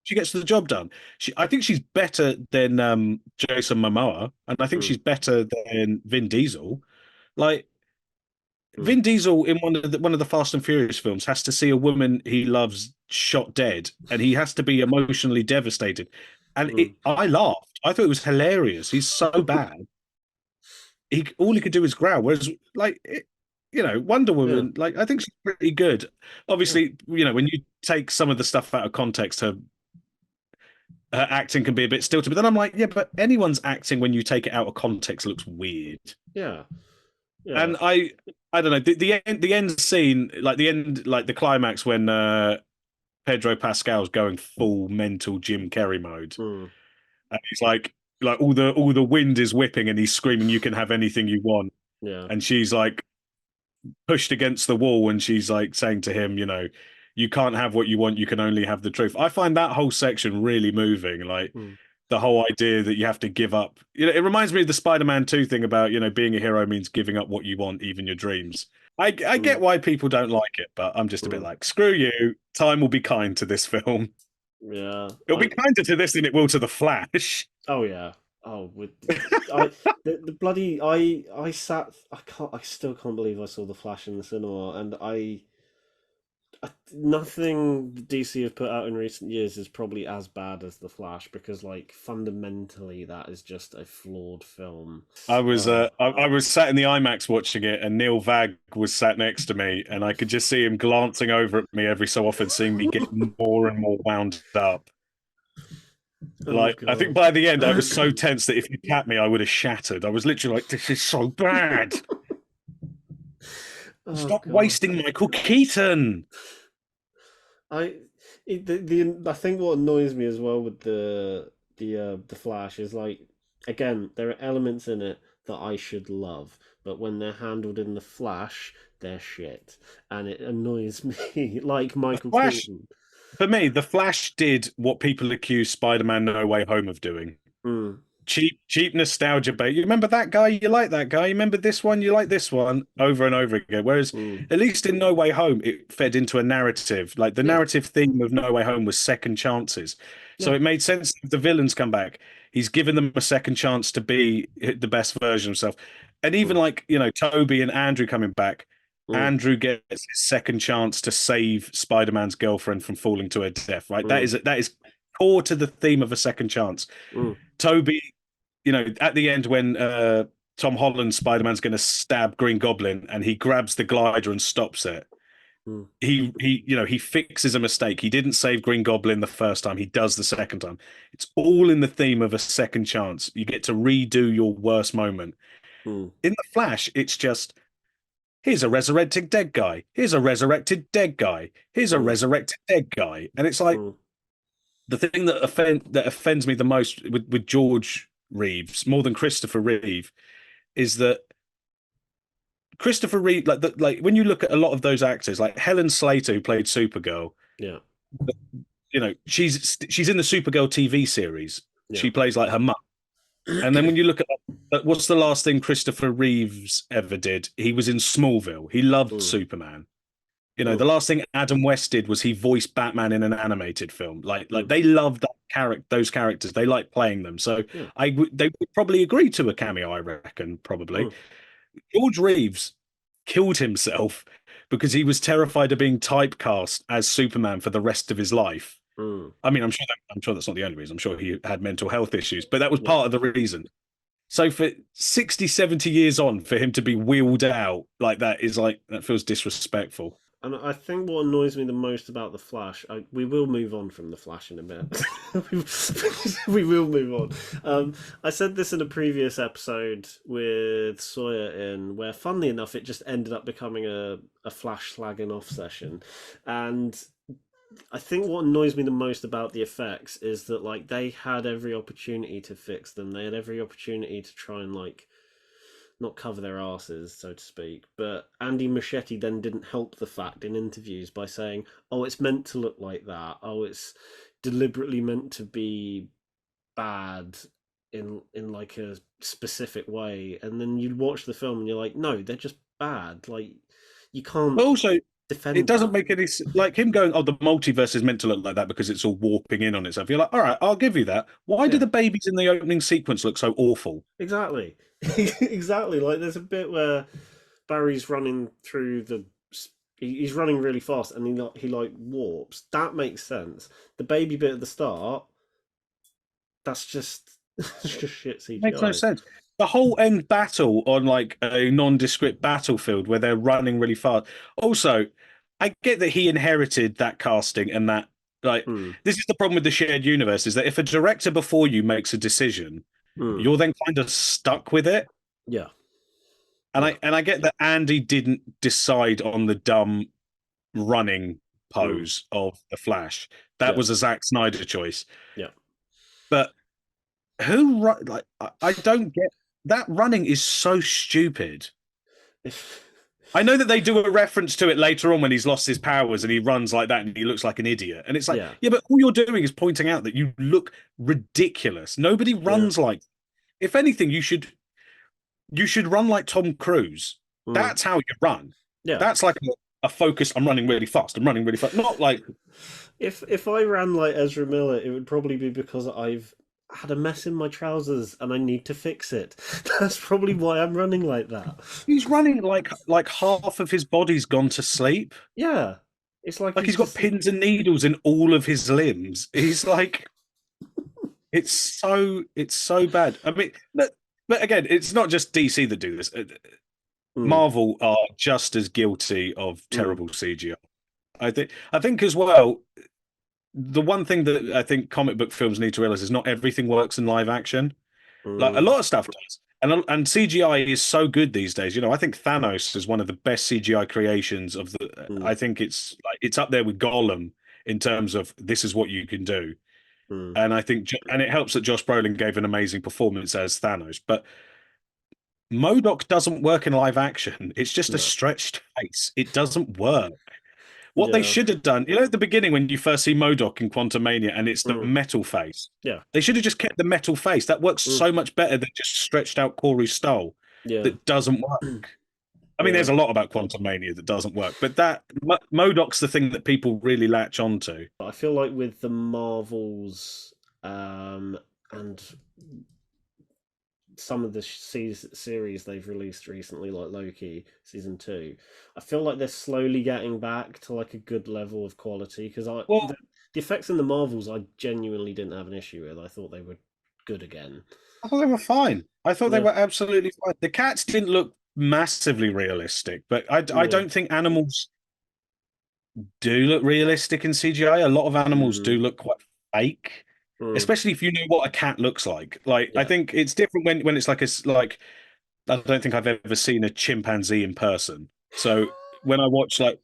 she gets the job done. I think she's better than Jason Momoa, and I think Mm, she's better than Vin Diesel. Like mm, Vin Diesel in one of the Fast and Furious films has to see a woman he loves shot dead, and he has to be emotionally devastated. And mm. I laughed. I thought it was hilarious. He's so bad. He all he could do is growl. Whereas, like, Wonder Yeah. Woman, like, I think she's pretty good. Yeah. Obviously, when you take some of the stuff out of context, her acting can be a bit stilted. But then I'm like, yeah, but anyone's acting when you take it out of context looks weird. Yeah. Yeah. And I don't know the end scene, like the end, like the climax when Pedro Pascal's going full mental Jim Carrey mode, Mm, and he's like all the wind is whipping, and he's screaming, "You can have anything you want," yeah. and she's like pushed against the wall, and she's like saying to him, "You can't have what you want. You can only have the truth." I find that whole section really moving. Like Mm, the whole idea that you have to give up. It reminds me of the Spider-Man 2 thing about, being a hero means giving up what you want, even your dreams. I mm, get why people don't like it, but I'm just a bit mm. like, screw you. Time will be kind to this film. Yeah. It'll be kinder to this than it will to The Flash. Oh yeah. Oh, with I the bloody I sat I still can't believe I saw the Flash in the cinema, and nothing DC have put out in recent years is probably as bad as the Flash because like fundamentally that is just a flawed film. I was Oh, uh, I was sat in the IMAX watching it, and Neil Vag was sat next to me, and I could just see him glancing over at me every so often, seeing me get more and more wound up. oh Like, I think god. by the end, I was so tense that if you tapped me, I would have shattered. I was literally like, "This is so bad. Oh Stop god. wasting Michael Keaton." I I think what annoys me as well with the Flash is like again there are elements in it that I should love, but when they're handled in the Flash, they're shit, and it annoys me. Like The Michael Flash, Keaton. for me, The Flash did what people accuse Spider-Man No Way Home of doing. Mm. cheap nostalgia bait. You remember that guy? You like that guy? You remember this one? You like this one? Over and over again. Whereas, Mm. at least in No Way Home, it fed into a narrative. Like the Yeah. narrative theme of No Way Home was second chances. So Yeah. it made sense if the villains come back. He's given them a second chance to be the best version of himself. And even Mm. like, Toby and Andrew coming back, Mm. Andrew gets his second chance to save Spider-Man's girlfriend from falling to her death, right? Mm. That is core to the theme of a second chance. Mm. Toby, at the end when Tom Holland Spider-Man's going to stab Green Goblin and he grabs the glider and stops it. Mm. He fixes a mistake. He didn't save Green Goblin the first time. He does the second time. It's all in the theme of a second chance. You get to redo your worst moment. Mm. In the Flash, it's just here's a resurrected dead guy. Here's a resurrected dead guy. Here's a Mm. resurrected dead guy. And it's like Mm. the thing that offends me the most with George Reeves more than Christopher Reeve is that Christopher Reeve, like when you look at a lot of those actors, like Helen Slater who played Supergirl, Yeah. she's in the Supergirl TV series. Yeah. She plays like her mum. And then when you look at what's the last thing Christopher Reeves ever did? He was in Smallville. He loved Mm. Superman. Mm. The last thing Adam West did was he voiced Batman in an animated film. Like Mm. they love those characters. They like playing them. So Yeah. they would probably agree to a cameo, I reckon, probably. Mm. George Reeves killed himself because he was terrified of being typecast as Superman for the rest of his life. Mm. I mean, I'm sure that's not the only reason. I'm sure he had mental health issues, but that was Yeah. part of the reason. So for 60, 70 years on, for him to be wheeled out like that is like, that feels disrespectful. And I think what annoys me the most about the Flash, we will move on from the Flash in a bit. we will move on. I said this in a previous episode with Sawyer in, where funnily enough, it just ended up becoming a Flash slagging off session, and I think what annoys me the most about the effects is that like they had every opportunity to fix them. They had every opportunity to try and like not cover their asses, so to speak. But Andy Machete then didn't help the fact in interviews by saying, "Oh, it's meant to look like that. Oh, it's deliberately meant to be bad in like a specific way." And then you watch the film and you're like, "No, they're just bad. Like you can't But also, it defend doesn't that." make any like him going, oh, the multiverse is meant to look like that because it's all warping in on itself. You're like, all right, I'll give you that. Why do Yeah, the babies in the opening sequence look so awful? exactly. Exactly. Like there's a bit where Barry's running through the he's running really fast and he like warps. That makes sense. The baby bit at the start, that's just it's just shit Makes no CGI. sense. The whole end battle on like a nondescript battlefield where they're running really fast. Also, I get that he inherited that casting and that like Hmm. this is the problem with the shared universe is that if a director before you makes a decision, Hmm. you're then kind of stuck with it. Yeah. And Yeah. I get that Andy didn't decide on the dumb running Hmm. pose of the Flash. That Yeah. was a Zack Snyder choice. Yeah. But like I don't get that running is so stupid. If I know that they do a reference to it later on when he's lost his powers and he runs like that and he looks like an idiot. And it's like, yeah. yeah, but all you're doing is pointing out that you look ridiculous. Nobody Yeah. runs like if anything, you should run like Tom Cruise. Hmm. That's how you run. Yeah. That's like a focus. I'm running really fast. I'm running really fast. Not like If I ran like Ezra Miller, it would probably be because I've had a mess in my trousers and I need to fix it. That's probably why I'm running like that. he's running like half of his body's gone to sleep. Yeah. It's like Like he's he's got just pins and needles in all of his limbs. He's like it's so bad. I mean, but again, it's not just DC that do this. mm, Marvel are just as guilty of mm, terrible CGI. I think as well. The one thing that I think comic book films need to realize is not everything works in live action. Like a mm, lot of stuff does, and CGI is so good these days. I think Thanos is one of the best CGI creations of the. mm, I think it's up there with Gollum in terms of this is what you can do. mm. And I think, and it helps that Josh Brolin gave an amazing performance as Thanos. But MODOK doesn't work in live action. It's just a No. stretched face. It doesn't work. What they Yeah. should have done, at the beginning when you first see MODOK in Quantum Mania and it's the Mm. metal face, Yeah. they should have just kept the metal face. That works Mm. so much better than just stretched out Corey Stoll. Yeah. That doesn't work. I mean, Yeah. there's a lot about Quantum Mania that doesn't work, but that MODOK's the thing that people really latch onto. But I feel like with the Marvels, and some of the series they've released recently, like Loki season two, I feel like they're slowly getting back to like a good level of quality. Because Well, the effects in the Marvels, I genuinely didn't have an issue with. I thought they were good again. I thought they were fine. I thought they Yeah, were absolutely fine. The cats didn't look massively realistic, but I yeah, don't think animals do look realistic in CGI. A lot of animals do mm, look quite fake, mm, especially if you know what a cat looks like. Like I yeah, think it's different when it's like like I don't think I've ever seen a chimpanzee in person. So when I watch like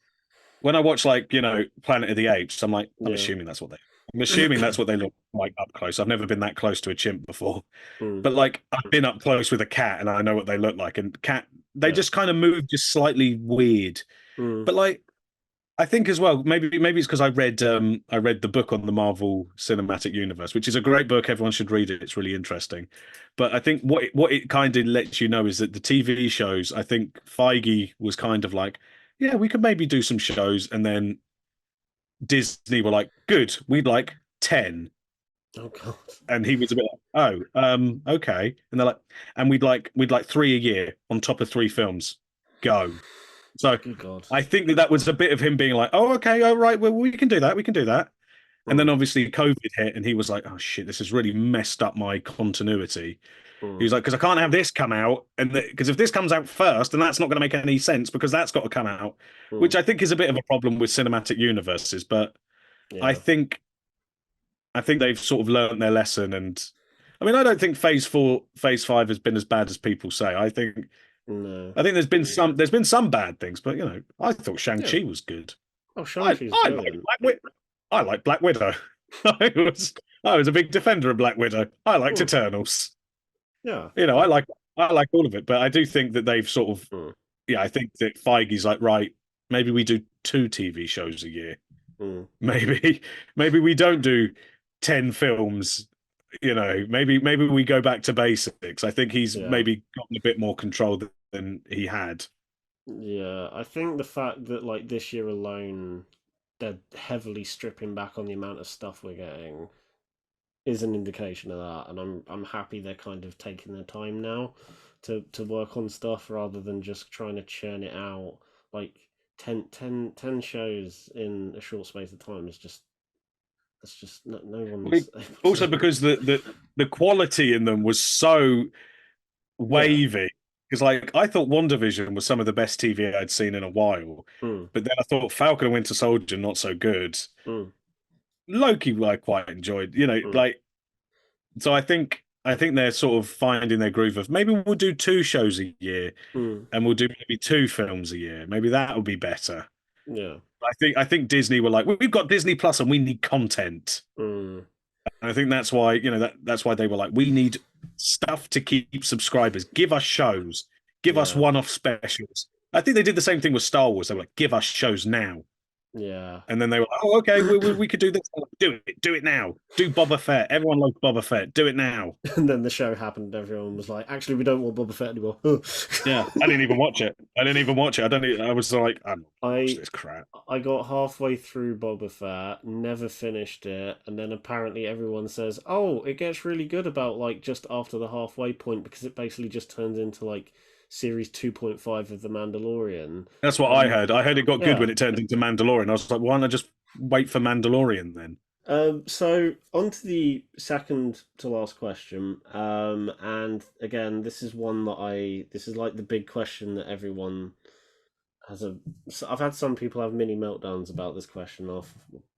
Planet of the Apes, I'm yeah, assuming that's what they I'm assuming that's what they look like up close. I've never been that close to a chimp before. mm, But like I've been up close with a cat and I know what they look like. And they yeah, just kind of move just slightly weird. mm, But like I think as well, maybe it's because I read the book on the Marvel Cinematic Universe, which is a great book. Everyone should read it. It's really interesting. But I think what it kind of lets you know is that the TV shows, I think Feige was kind of like, yeah, we could maybe do some shows, and then Disney were like, good, we'd like 10. oh god, And he was a bit like, oh, okay. And they're like, and we'd like three a year on top of three films. Go. So good god, I think that was a bit of him being like, oh, okay, all right, well, we can do that. We can do that. And then mm, obviously COVID hit and he was like, oh shit, this has really messed up my continuity. He mm, was like, because I can't have this come out. And because if this comes out first, then that's not going to make any sense because that's got to come out, mm, which I think is a bit of a problem with cinematic universes. But I yeah, think I think they've sort of learned their lesson. And I mean, I don't think Phase 5 has been as bad as people say. no, I think there's been some bad things, but I thought yeah. Shang-Chi was good. Oh, I Shang-Chi's I like brilliant. Black Widow. I like Black Widow. I was I was a big defender of Black Widow. I liked Mm, Eternals. yeah, You know, yeah, I like all of it, but I do think that they've sort of mm, I think that Feige's like, right, maybe we do two TV shows a year. mm, Maybe maybe we don't do 10 films. Maybe we go back to basics. I think he's yeah. maybe gotten a bit more control than he had. Yeah, I think the fact that like this year alone, they're heavily stripping back on the amount of stuff we're getting is an indication of that, and I'm happy they're kind of taking their time now to work on stuff rather than just trying to churn it out like 10 shows in a short space of time is just that's just no one's able to Also do it. because the quality in them was so Yeah. wavy. Because like I thought WandaVision was some of the best TV I'd seen in a while, Mm, but then I thought Falcon and Winter Soldier not so good. mm, Loki I quite enjoyed, mm, like so I think they're sort of finding their groove of maybe we'll do two shows a year mm, and we'll do maybe two films a year. Maybe that would be better. yeah. I think Disney were like, we've got Disney Plus and we need content. Mm, And I think that's why, that's why they were like, we need stuff to keep subscribers. Give us shows. Give us yeah. one-off specials. I think they did the same thing with Star Wars. They were like, give us shows now. Yeah. And then they were like, oh, okay, we could do this. Do it now. Do Boba Fett. Everyone loves Boba Fett. Do it now. And then the show happened, and everyone was like, "Actually, we don't want Boba Fett anymore." Yeah, I didn't even watch it. I didn't even watch it. I don't. I was like, I'm not gonna watch I this crap. I got halfway through Boba Fett, never finished it, and then apparently everyone says, "Oh, it gets really good about like just after the halfway point because it basically just turns into like series 2.5 of The Mandalorian." That's what I Um, heard. I heard it got good yeah. when it turned into Mandalorian. I was like, why don't I just wait for Mandalorian then? So on to the second to last question. And again, this is one that this is like the big question that everyone has a. So I've had some people have mini meltdowns about this question. I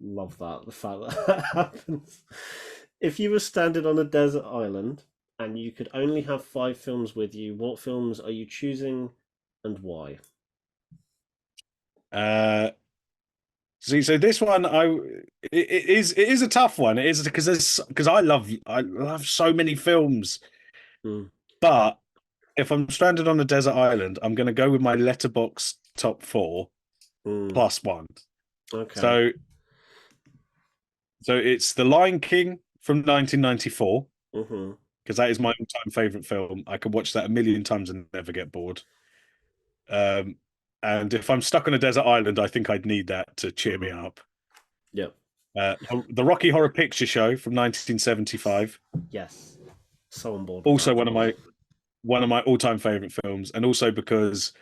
love that the fact that that happens. If you were stranded on a desert island and you could only have 5 films with you, what films are you choosing and why? Uh, See, so this one, it is a tough one. It is because I love so many films. Mm, But if I'm stranded on a desert island, I'm going to go with my Letterboxd top four mm, plus one. Okay. So so it's The Lion King from 1994 Mhm. because that is my all-time favorite film. I could watch that a million times and never get bored. Um, and if I'm stuck on a desert island, I think I'd need that to cheer me Mhm. up. Yep. The Rocky Horror Picture Show from 1975, Yes. So on board with also that. one of my all-time favorite films, and also because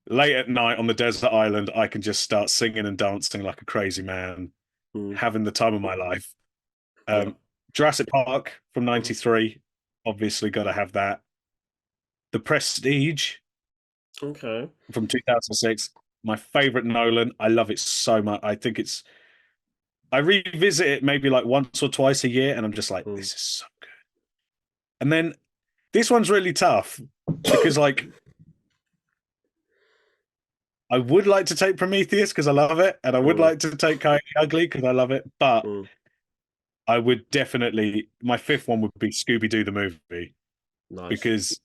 late at night on the desert island, I can just start singing and dancing like a crazy man, Mm. having the time of my life. Yep. Um, Jurassic Park from Mhm. '93, obviously got to have that. The Prestige Okay. from 2006, my favorite Nolan. I love it so much. I revisit it maybe like once or twice a year, and I'm just like, Mm. this is so good. And then this one's really tough because like I would like to take Prometheus because I love it, and I would Mm. like to take Coyote Ugly because I love it, but Mm. I would definitely my fifth one would be Scooby Doo the movie Nice. because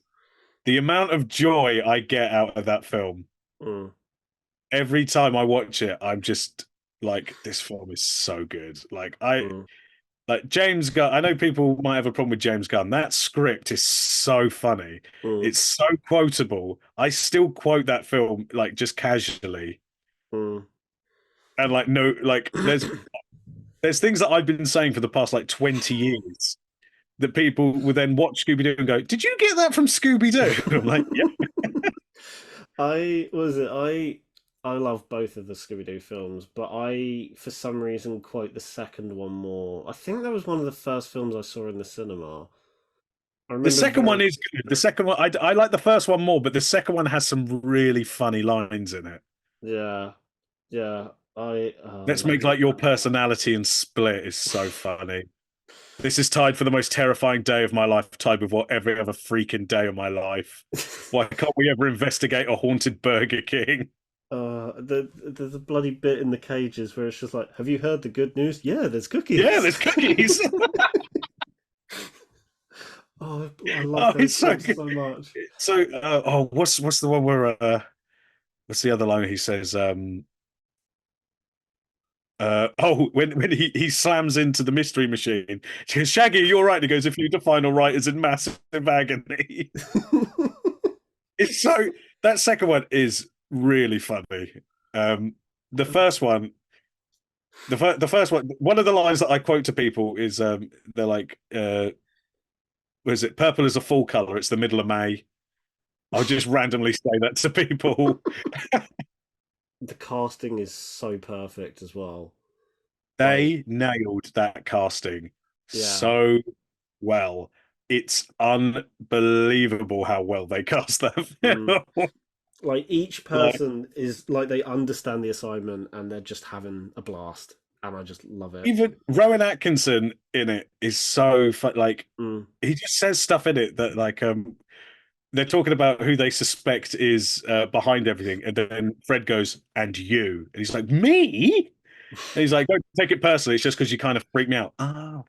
the amount of joy I get out of that film Mm. every time I watch it, I'm just like, this film is so good. Mm. Like James Gunn. I know people might have a problem with James Gunn. That script is so funny. Mm. It's so quotable. I still quote that film like just casually, Mm. and like no, like there's things that I've been saying for the past like 20 years that people would then watch Scooby Doo and go, "Did you get that from Scooby Doo?" I'm like, "Yeah." I was it. I love both of the Scooby Doo films, but I, for some reason, quote the second one more. I think that was one of the first films I saw in the cinema. I The remember second one very, is good. The second one, I like the first one more, but the second one has some really funny lines in it. yeah, yeah. I Let's love make it. like your personality and split is so funny. This is tied for the most terrifying day of my life, tied with what every other freaking day of my life. Why can't we ever investigate a haunted Burger King? The bloody bit in the cages where it's just like, have you heard the good news? Yeah, there's Yeah, cookies. there's cookies. Oh, I love Oh, those it's so clips good. so much. So, what's the one where what's the other line he says? When he slams into the mystery machine, she goes, Shaggy, you're right. He goes, if you define all right as in massive agony. It's so that second one is really funny. Um, the first one, the first one of the lines that I quote to people is they're like, what is it? Purple is a fall color. It's the middle of May. I'll just randomly say that to people. The casting is so perfect as well. Like, They nailed that casting yeah. so well. It's unbelievable how well they cast that Mm. film. Like each Like person is like they understand the assignment and they're just having a blast, and I just love it. even Rowan Atkinson in it is so fun. Like Mm. he just says stuff in it that like they're talking about who they suspect is behind everything, and then Fred goes, "And you," and he's like, "Me?" And he's like, "Don't take it personally. It's just because you kind of freaked me out." Oh,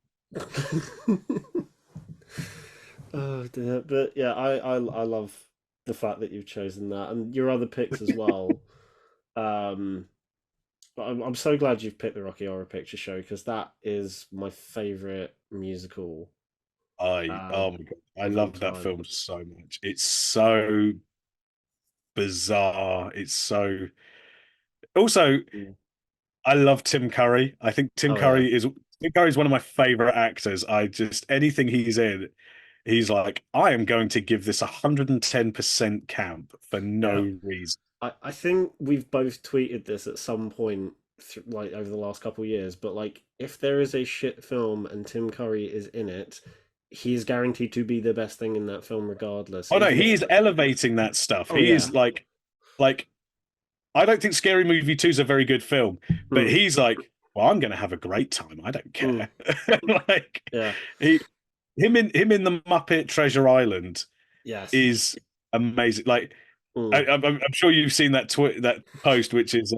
Oh dear, but yeah, I love the fact that you've chosen that and your other picks as well. Um, but I'm so glad you've picked the Rocky Horror Picture Show because that is my favorite musical oh my god, I of all love that time. film so much. It's so bizarre. It's so also Mm. I love Tim Curry. I think Oh yeah, Tim Curry is one of my favorite actors. I just anything he's in, he's like, I am going to give this 110% camp for yeah. no reason. I think we've both tweeted this at some point, like over the last couple of years. But like, if there is a shit film and Tim Curry is in it, he is guaranteed to be the best thing in that film, regardless. Oh no, Even he if, is elevating that stuff. oh He yeah, is like I don't think Scary Movie 2 is a very good film, but mm, he's like, well, I'm going to have a great time. I don't mm, care. Like yeah, he, him in the Muppet Treasure Island yes, is amazing. Like mm, I'm sure you've seen that post, which is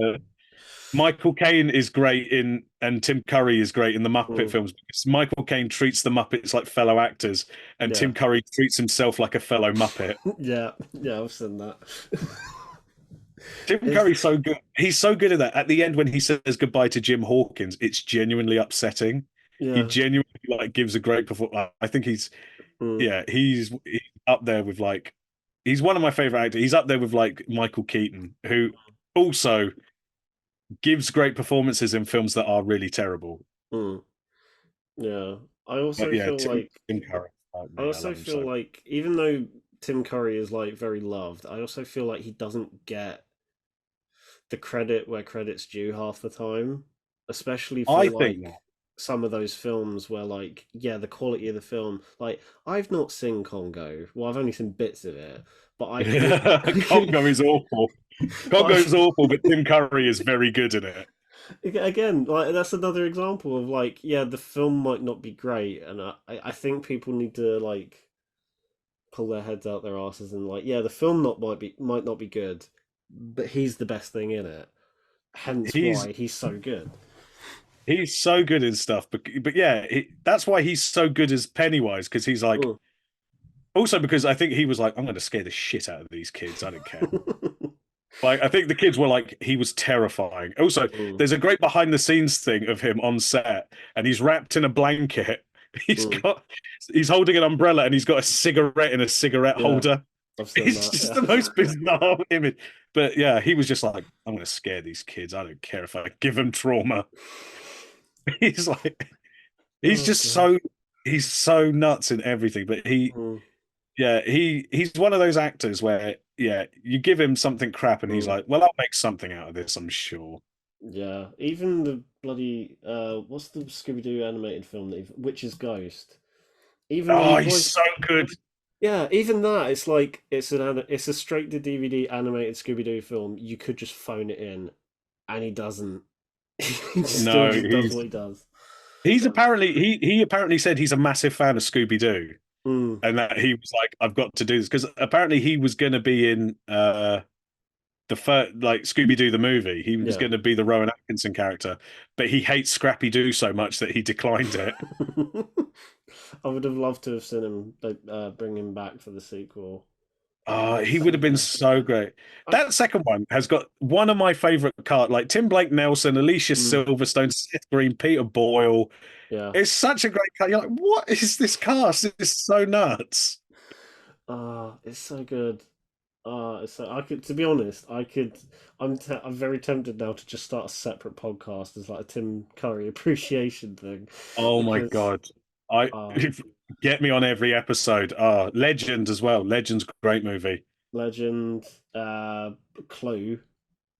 Michael Caine is great in and Tim Curry is great in the Muppet mm, films because Michael Caine treats the Muppets like fellow actors, and yeah, Tim Curry treats himself like a fellow Muppet. yeah, yeah. I've seen that. Tim It's, Curry's so good. He's so good at that. At the end, when he says goodbye to Jim Hawkins, it's genuinely upsetting. He yeah. genuinely like gives a great performance. I think Mm, yeah, he's up there with like he's one of my favorite actors. He's up there with like Michael Keaton, who also gives great performances in films that are really terrible. mm, yeah. I But also yeah, feel like Tim Curry, like I me, I also love him feel so. like even though Tim Curry is like very loved, I also feel like he doesn't get the credit where credit's due half the time, especially I for think like some of those films where like yeah, the quality of the film, like I've not seen Congo. Well, I've only seen bits of it, but I that can Congo is awful. but I Congo is awful, but Tim Curry is very good in it. again, like that's another example of like yeah, the film might not be great, and I think people need to like pull their heads out their asses and like yeah, the film not might not be good, but he's the best thing in it. Hence He's why he's so good. he's so good in stuff, but yeah, that's why he's so good as Pennywise because he's like Mm. also because I think he was like I'm going to scare the shit out of these kids. I don't care. Like I think the kids were like he was terrifying. Also, Mm, there's a great behind the scenes thing of him on set, and he's wrapped in a blanket. He's mm. got he's holding an umbrella and he's got a cigarette in a cigarette Yeah, holder. I've seen It's that. just the most Yeah. bizarre image. But yeah, he was just like, I'm going to scare these kids. I don't care if I give them trauma. He's like, he's Oh just god. he's so nuts in everything. But Mm, yeah, he's one of those actors where, yeah, you give him something crap and he's mm. like, well, I'll make something out of this, I'm sure. Yeah, even the bloody what's the Scooby Doo animated film that Witch's Ghost? Even when he Oh, he's voiced so good. yeah, even that it's like it's a straight to DVD animated Scooby Doo film. You could just phone it in, and he doesn't. He still No, just does what he does. he apparently said he's a massive fan of Scooby Doo Mm, and that he was like, I've got to do this because apparently he was going to be in the first like Scooby Doo the movie. He was yeah. going to be the Rowan Atkinson character, but he hates Scrappy Doo so much that he declined it. I would have loved to have seen him like, bring him back for the sequel. That would have been He would so have been good. so great. I, That second one has got one of my favorite cast, like Tim Blake Nelson, Alicia mm, Silverstone, Seth Green, Peter Boyle. yeah. It's such a great cast. You're like, what is this cast? It's so nuts. It's so good. It's so I could, to be honest, I could. I'm very tempted now to just start a separate podcast as like a Tim Curry appreciation thing, Oh my because God. I uh, get me on every episode. Legend as well. Legend's a great movie. Legend, Clue,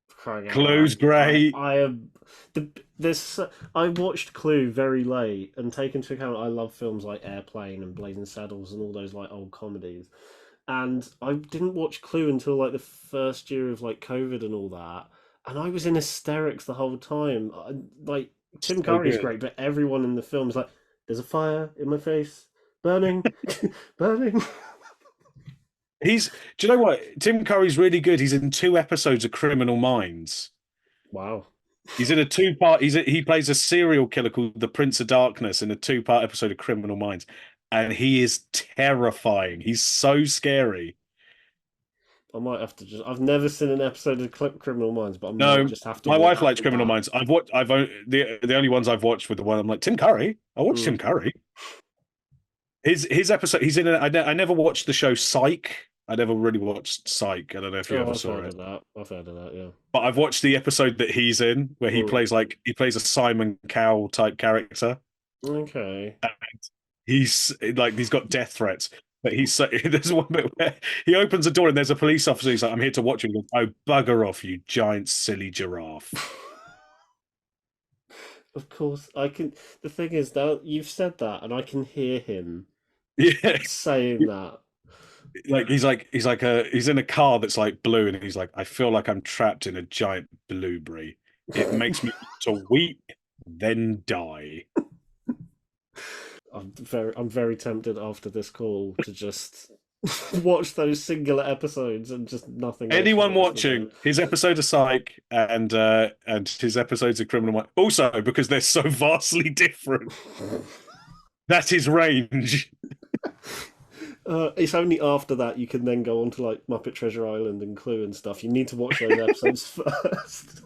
for crying out Clue's loud. great. I am the this. I watched Clue very late, and take into account I love films like Airplane and Blazing Saddles and all those like old comedies. And I didn't watch Clue until like the first year of like COVID and all that, and I was in hysterics the whole time. Like Tim So Curry's good. great, but everyone in the film is like, "There's a fire in my face, burning, burning." Do you know what? Tim Curry's really good. He's in two episodes of Criminal Minds. Wow. He's in a two-part. He plays a serial killer called the Prince of Darkness in a two-part episode of Criminal Minds, and he is terrifying. He's so scary. I might have to just. I've never seen an episode of Criminal Minds, but I might No, just have to my wife watch likes Criminal that. Minds. I've watched. The only ones I've watched with the one I'm like Tim Curry. I watched Mm. Tim Curry. His episode. He's in. I never watched the show Psych. I never really watched Psych. I don't know if you Oh, ever I've saw heard it. of that. I've heard of that. Yeah. But I've watched the episode that he's in, where Mm. he plays a Simon Cowell type character. Okay. He's like he's got death threats, but he's so, there's one bit where he opens a door and there's a police officer. He's like, "I'm here to watch you." He goes, "Oh, bugger off, you giant silly giraffe." Of course, I can. The thing is, now you've said that, and I can hear him Yeah, saying that. he's in a car that's like blue, and he's like, "I feel like I'm trapped in a giant blueberry. It makes me want to weep, then die." I'm very tempted after this call to just watch those singular episodes and just nothing else for the Anyone rest of the watching his episode of Psych and his episodes of Criminal Minds, also because they're so vastly different. day. That's his range. It's only after that you can then go on to like Muppet Treasure Island and Clue and stuff. You need to watch those episodes first.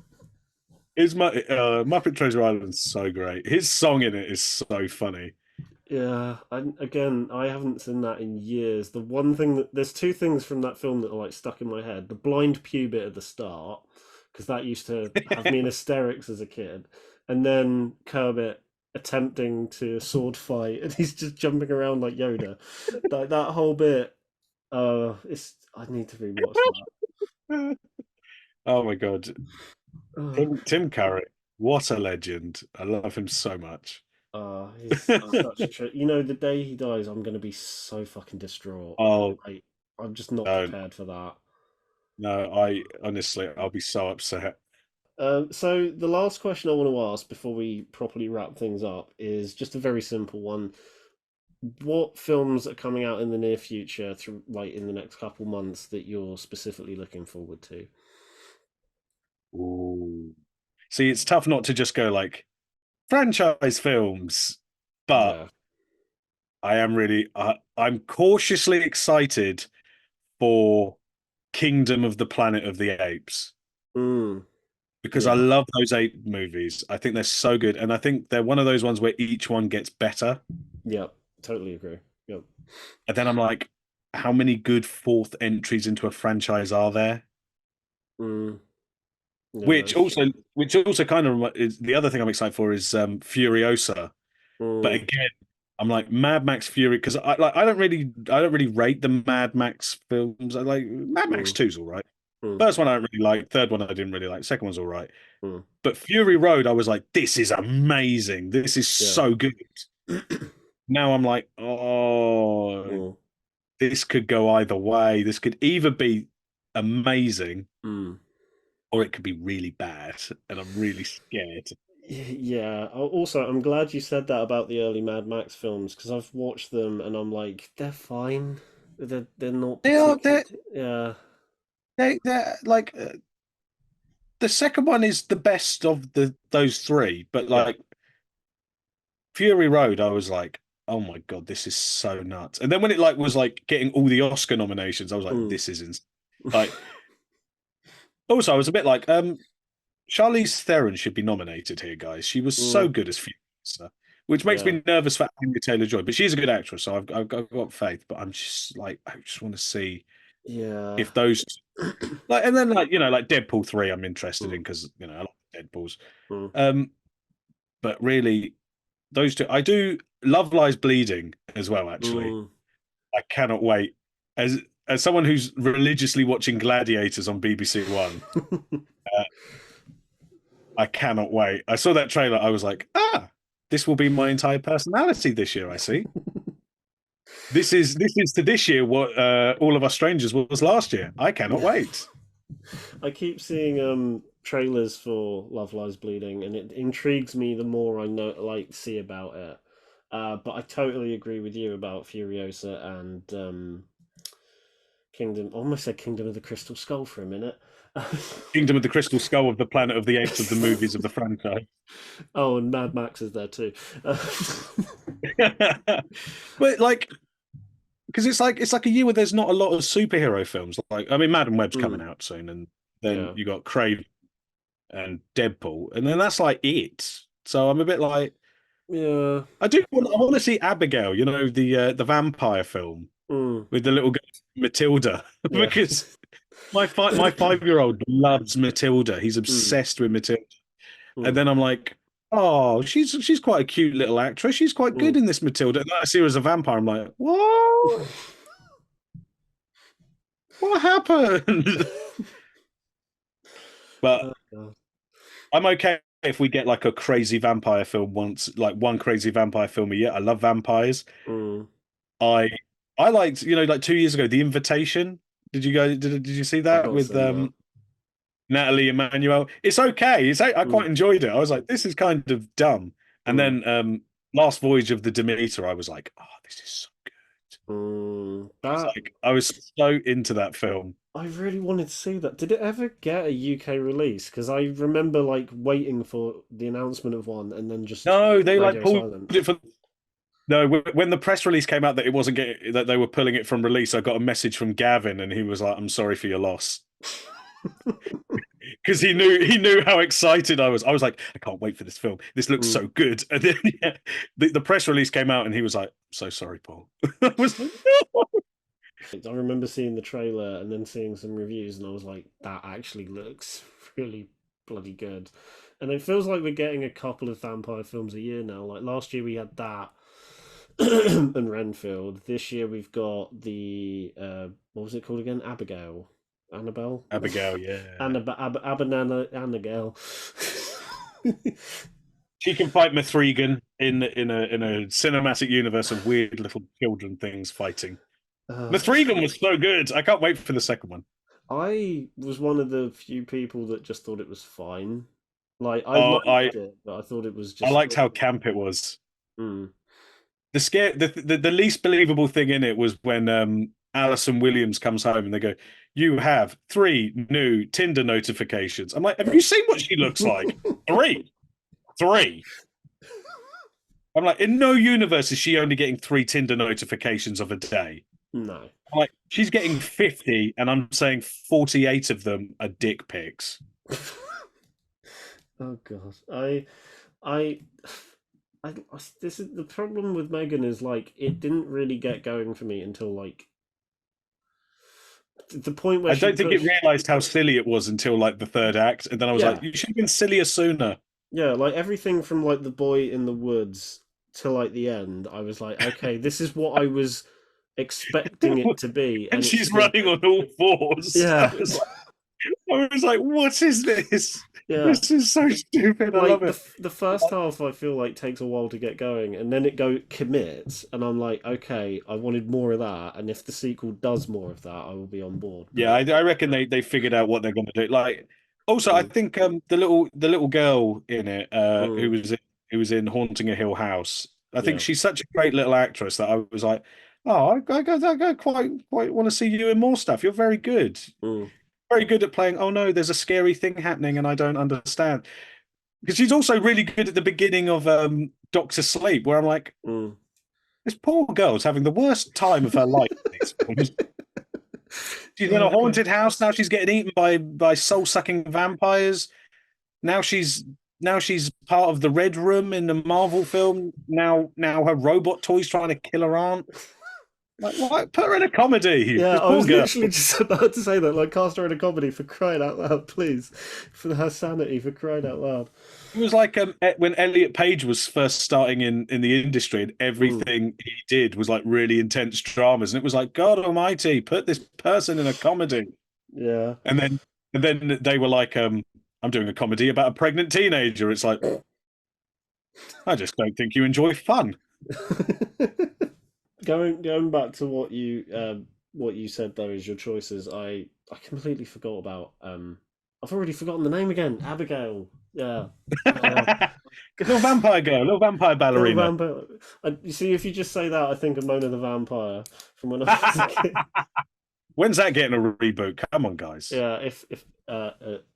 Is my Muppet Treasure Island's so great. His song in it is so funny. Yeah, again, I haven't seen that in years. The one thing that there's two things from that film that are like stuck in my head: the blind pew bit at the start, because that used to have me in hysterics as a kid, and then Kermit attempting to sword fight, and he's just jumping around like Yoda. That whole bit, it's I need to rewatch that. Oh my God. Uh, Tim Curry, what a legend. I love him so much. he's such a You know, the day he dies, I'm gonna be so fucking distraught. Oh, Like, I'm just not don't. prepared for that. No, I honestly, I'll be so upset. So the last question I want to ask before we properly wrap things up is just a very simple one. What films are coming out in the near future, through like in the next couple months, that you're specifically looking forward to? Ooh. See, it's tough not to just go like franchise films, but Yeah. I'm cautiously excited for Kingdom of the Planet of the Apes Mm, because I yeah. love those ape movies. I think they're so good, and I think they're one of those ones where each one gets better. Yeah. Totally agree. Yep. And then I'm like, how many good fourth entries into a franchise are there? Mm, yeah, that Which is true. also, which also kind of is the other thing I'm excited for is Furiosa. But Mm, again, I'm like Mad Max Fury because I don't really rate the Mad Max films. I like Mad Max mm, 2's all right. mm, First one I don't really like. Third one I didn't really like. Second one's all right. mm, But Fury Road, I was like, this is amazing. This is yeah. so good. Now I'm like, oh, Mm, this could go either way. This could either be amazing mm. or it could be really bad. And I'm really scared. Yeah. Also, I'm glad you said that about the early Mad Max films because I've watched them and I'm like, they're fine. They're not They are particularly. Yeah. they're like the second one is the best of the those three, but Yeah. like Fury Road, I was like, oh my God, this is so nuts. And then when it like was like getting all the Oscar nominations, I was like, Mm. this is like also I was a bit like, Charlize Theron should be nominated here, guys. She was so Mm. good as Furiosa, which makes Yeah. me nervous for Anya Taylor-Joy, but she's a good actress, so I've got faith. But I'm just like, I just want to see Yeah. if those like, and then like like Deadpool 3, I'm interested Mm. in because I like Deadpools. Mm. Um, but really, those two, I do Love Lies Bleeding as well. Actually, Mm. I cannot wait. As as someone who's religiously watching Gladiators on BBC One, uh, I cannot wait. I saw that trailer. I was like, this will be my entire personality this year. I see. This is to this year what All of Us Strangers was last year. I cannot wait. I keep seeing trailers for Love Lies Bleeding, and it intrigues me the more I know, like, see about it. But I totally agree with you about Furiosa and Kingdom. I almost said Kingdom of the Crystal Skull for a minute. Kingdom of the Crystal Skull of the Planet of the Apes of the movies of the franchise. Oh, and Mad Max is there too. But like, because it's like a year where there's not a lot of superhero films. Like, I mean, Madam Web's coming Mm, out soon, and then yeah. you got Crave and Deadpool, and then that's like it. So I'm a bit like, Yeah. I want to see Abigail, the vampire film Mm, with the little girl Matilda, yeah. because my 5-year-old loves Matilda. He's Mm, obsessed with Matilda. And mm, then I'm like, oh, she's quite a cute little actress. She's quite good mm. in this Matilda. And then I see her as a vampire. I'm like, what? What happened? But Oh, God. I'm okay if we get like a crazy vampire film once, like one crazy vampire film a year. I love vampires. Mm, I I liked, like 2 years ago, The Invitation. Did you see I've that not with seen that. Natalie Emmanuel? It's okay. I Mm, quite enjoyed it. I was like, this is kind of dumb. And mm, then Last Voyage of the Demeter, I was like, oh, this is so good. that I was so into that film. I really wanted to see that. Did it ever get a UK release? Because I remember like waiting for the announcement of one and then just No, they like radio pulled silence. it for. No, when the press release came out that it wasn't getting that they were pulling it from release, I got a message from Gavin, and he was like, "I'm sorry for your loss," because he knew how excited I was. I was like, "I can't wait for this film. This looks Mm. so good." And then yeah, the press release came out, and he was like, "So sorry, Paul." I was like, "No." I remember seeing the trailer and then seeing some reviews, and I was like, that actually looks really bloody good. And it feels like we're getting a couple of vampire films a year now. Like last year we had that and Renfield. This year we've got the what was it called again? Abigail, Annabelle, Abigail, yeah, Annagale. she can fight Mithrigan in a cinematic universe of weird little children things fighting. uh, Mithrigan was so good. I can't wait for the second one. I was one of the few people that just thought it was fine. Like I Oh, liked it, but I thought it was I just. liked how camp it was. Mm. The least believable thing in it was when Alison Williams comes home and they go, "You have three new Tinder notifications." I'm like, "Have you seen what she looks like? Three, three." I'm like, in no universe is she only getting three Tinder notifications of a day. No. I'm like, she's getting 50, and I'm saying 48 of them are dick pics. Oh god. I this is the problem with Megan is like it didn't really get going for me until like the point where I she don't think it pushed. realized how silly it was until like the third act, and then I was like, Yeah. "You should have been sillier sooner." Yeah, like everything from like the boy in the woods to like the end, I was like, okay, this is what I was expecting it to be, And and it's she's still. running on all fours. Yeah. I was like, what is this? Yeah. This is so stupid. I love Like it. the first half I feel like takes a while to get going, and then it go commits, and I'm like, okay, I wanted more of that, and if the sequel does more of that, I will be on board. Yeah, But I reckon they figured out what they're going to do. Like, also, I mm, think the little girl in it, mm, who was in Haunting a Hill House. I think yeah, she's such a great little actress that I was like, oh, I quite want to see you in more stuff. You're mm, very good at playing. Oh no, there's a scary thing happening and I don't understand. Because she's also really good at the beginning of Doctor Sleep, where I'm like, mm. this poor girl's having the worst time of her life in these films. She's in a Oh god. haunted house. Now she's getting eaten by soul-sucking vampires. Now she's part of the Red Room in the Marvel film. Now her robot toy's trying to kill her aunt. Like, what? Put her in a comedy. Yeah, This I poor was girl. literally just about to say that. Like, cast her in a comedy for crying out loud, please, for her sanity, for crying out loud. It was like when Elliot Page was first starting in the industry, and Mm, everything he did was like really intense dramas, and it was like, God Almighty, put this person in a comedy. yeah. And then they were like, I'm doing a comedy about a pregnant teenager. It's like, I just don't think you enjoy fun. Going back to what you said though is your choices. I completely forgot about I've already forgotten the name again. Abigail. Yeah. Uh, Little vampire girl, little vampire Little ballerina. vampire. You see, if you just say that, I think of Mona the vampire from when I was a kid. When's that getting a reboot? Come on, guys. Yeah, if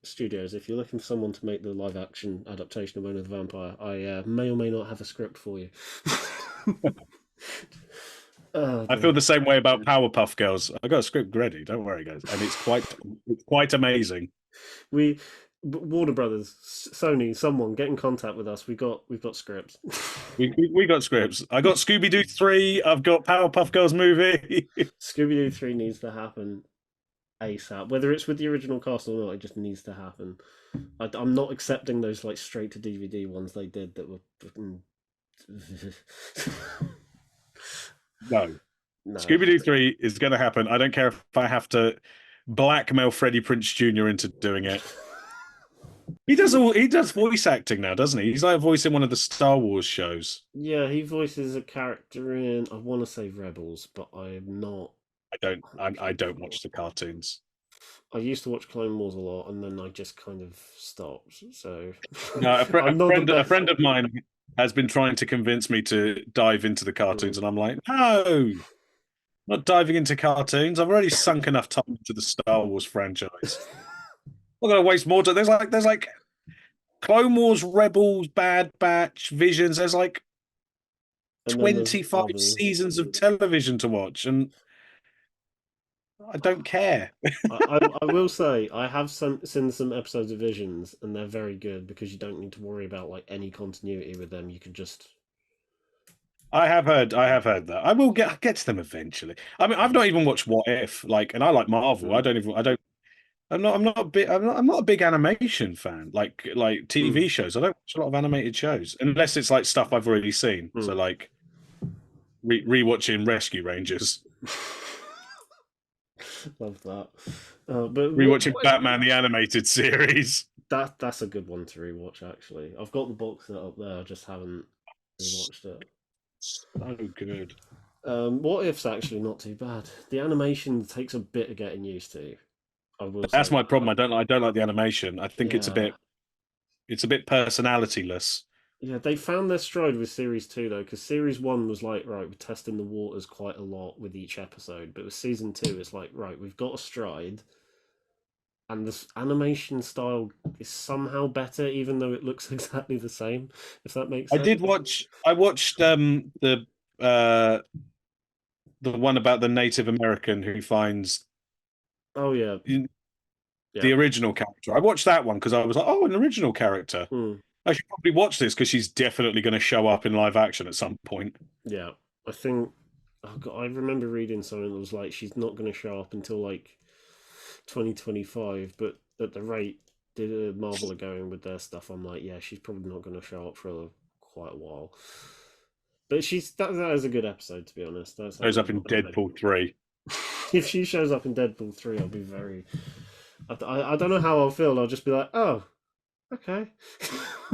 studios, if you're looking for someone to make the live action adaptation of Mona the Vampire, I may or may not have a script for you. Oh I feel dear. the same way about Powerpuff Girls. I got a script ready. Don't worry, guys, and it's quite amazing. We Warner Brothers, Sony, someone get in contact with us. We've got scripts. We got scripts. I got Scooby Doo 3. I've got Powerpuff Girls movie. Scooby Doo 3 needs to happen ASAP. Whether it's with the original cast or not, it just needs to happen. I'm not accepting those like straight to DVD ones they did that were. No, No. Scooby Doo 3 is going to happen. I don't care if I have to blackmail Freddie Prince Jr. into doing it. He does voice acting now, doesn't he? He's like voicing one of the Star Wars shows. Yeah, he voices a character in. I want to say Rebels, but I am not. I don't watch the cartoons. I used to watch Clone Wars a lot, and then I just kind of stopped. So No, I'm not the a best. friend of mine has been trying to convince me to dive into the Mm. cartoons, and I'm like, no, not diving into cartoons. I've already sunk enough time into the Star Wars franchise. I'm not gonna waste more time. There's like Clone Wars, Rebels, Bad Batch, Visions. There's like and then there's 25 others. seasons of television to watch, and I don't care. I will say I have seen some episodes of Visions, and they're very good because you don't need to worry about like any continuity with them. You can just I have heard that. I will get to them eventually. I mean, I've yeah. not even watched What If, like, and I like Marvel. Mm. I'm not a big, I'm not a big animation fan, like Mm. TV shows. I don't watch a lot of animated shows unless it's like stuff I've already seen. So Mm. like rewatching Rescue Rangers, Love that. But rewatching Batman the animated series. that's a good one to rewatch. Actually, I've got the box set up there. I just haven't rewatched it. So good. What If's actually not too bad. The animation takes a bit of getting used to. I will say That's my that. problem. I don't like the animation. I think Yeah, it's a bit personalityless. yeah. They found their stride with series two though, because series one was like, right, we're testing the waters quite a lot with each episode, but with season two, it's like, right, we've got a stride, and this animation style is somehow better, even though it looks exactly the same. If that makes sense. I watched uh the one about the Native American who finds Oh yeah, the yeah. original character. I watched that one because I was like, oh, an original character. Hmm. I should probably watch this because she's definitely going to show up in live action at some point. Yeah, I think oh God, I remember reading something that was like she's not going to show up until like 2025, but at the rate that Marvel are going with their stuff, I'm like, yeah, she's probably not going to show up for quite a while. But that is a good episode to be honest. That's Shows actually up in not bad. Deadpool 3. If she shows up in Deadpool 3, I'll be very. I don't know how I'll feel. I'll just be like, oh, okay.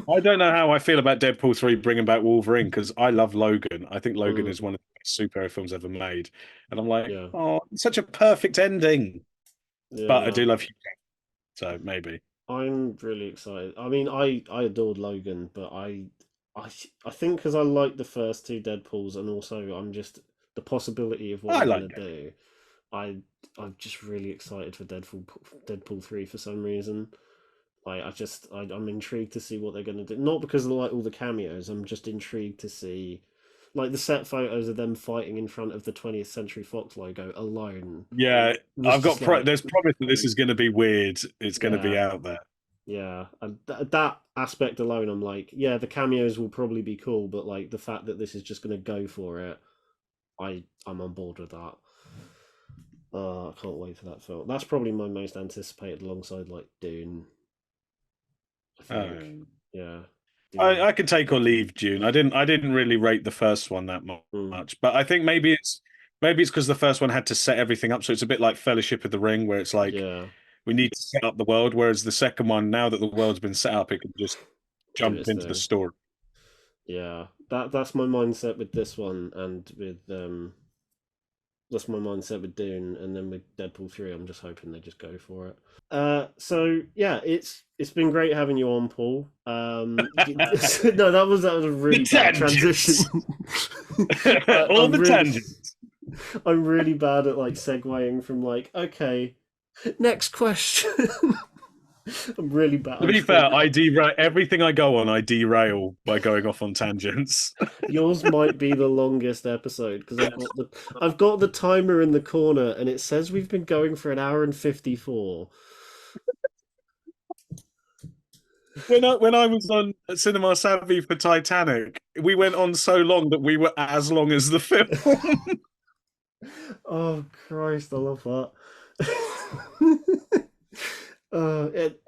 I don't know how I feel about Deadpool 3 bringing back Wolverine because I love Logan. I think Logan Mm, is one of the best superhero films ever made. And I'm like, yeah, oh, it's such a perfect ending. But I yeah. do love Hugh, so maybe. I'm really excited. I mean, I adored Logan, but I I think because I like the first two Deadpools, and also I'm just the possibility of what I they're like gonna Deadpool. do. I I'm just really excited for Deadpool 3 for some reason. Like I'm intrigued to see what they're gonna do. Not because of like all the cameos. I'm just intrigued to see like the set photos of them fighting in front of the 20th Century Fox logo alone Yeah, was just like there's promise that this is going to be weird. It's going to be yeah. out there. Yeah, and that aspect alone, I'm like, yeah, the cameos will probably be cool, but like the fact that this is just going to go for it, I'm on board with that. I can't wait for that film. That's probably my most anticipated, alongside like Dune. I think, Um, yeah, Dune. I could take or leave Dune. I didn't really rate the first one that Mm, much, but I think maybe it's because the first one had to set everything up. So it's a bit like Fellowship of the Ring, where it's like yeah, we need to set up the world. Whereas the second one, now that the world's been set up, it can just do jump its into the thing. story. Yeah, that's my mindset with this one, and with that's my mindset with Dune, and then with Deadpool 3, I'm just hoping they just go for it. So yeah, it's been great having you on, Paul. No, that was a The really bad transition. tangents, all I'm the really tangents. I'm really bad at like segueing from like okay, next question. I'm really bad. To I'm be still fair, I derail everything I go on. I derail by going off on tangents. yours might be the longest episode because I've got the timer in the corner and it says we've been going for an hour and 54. When I was on Cinema Savvy for Titanic, we went on so long that we were as long as the film. Oh Christ, I love that.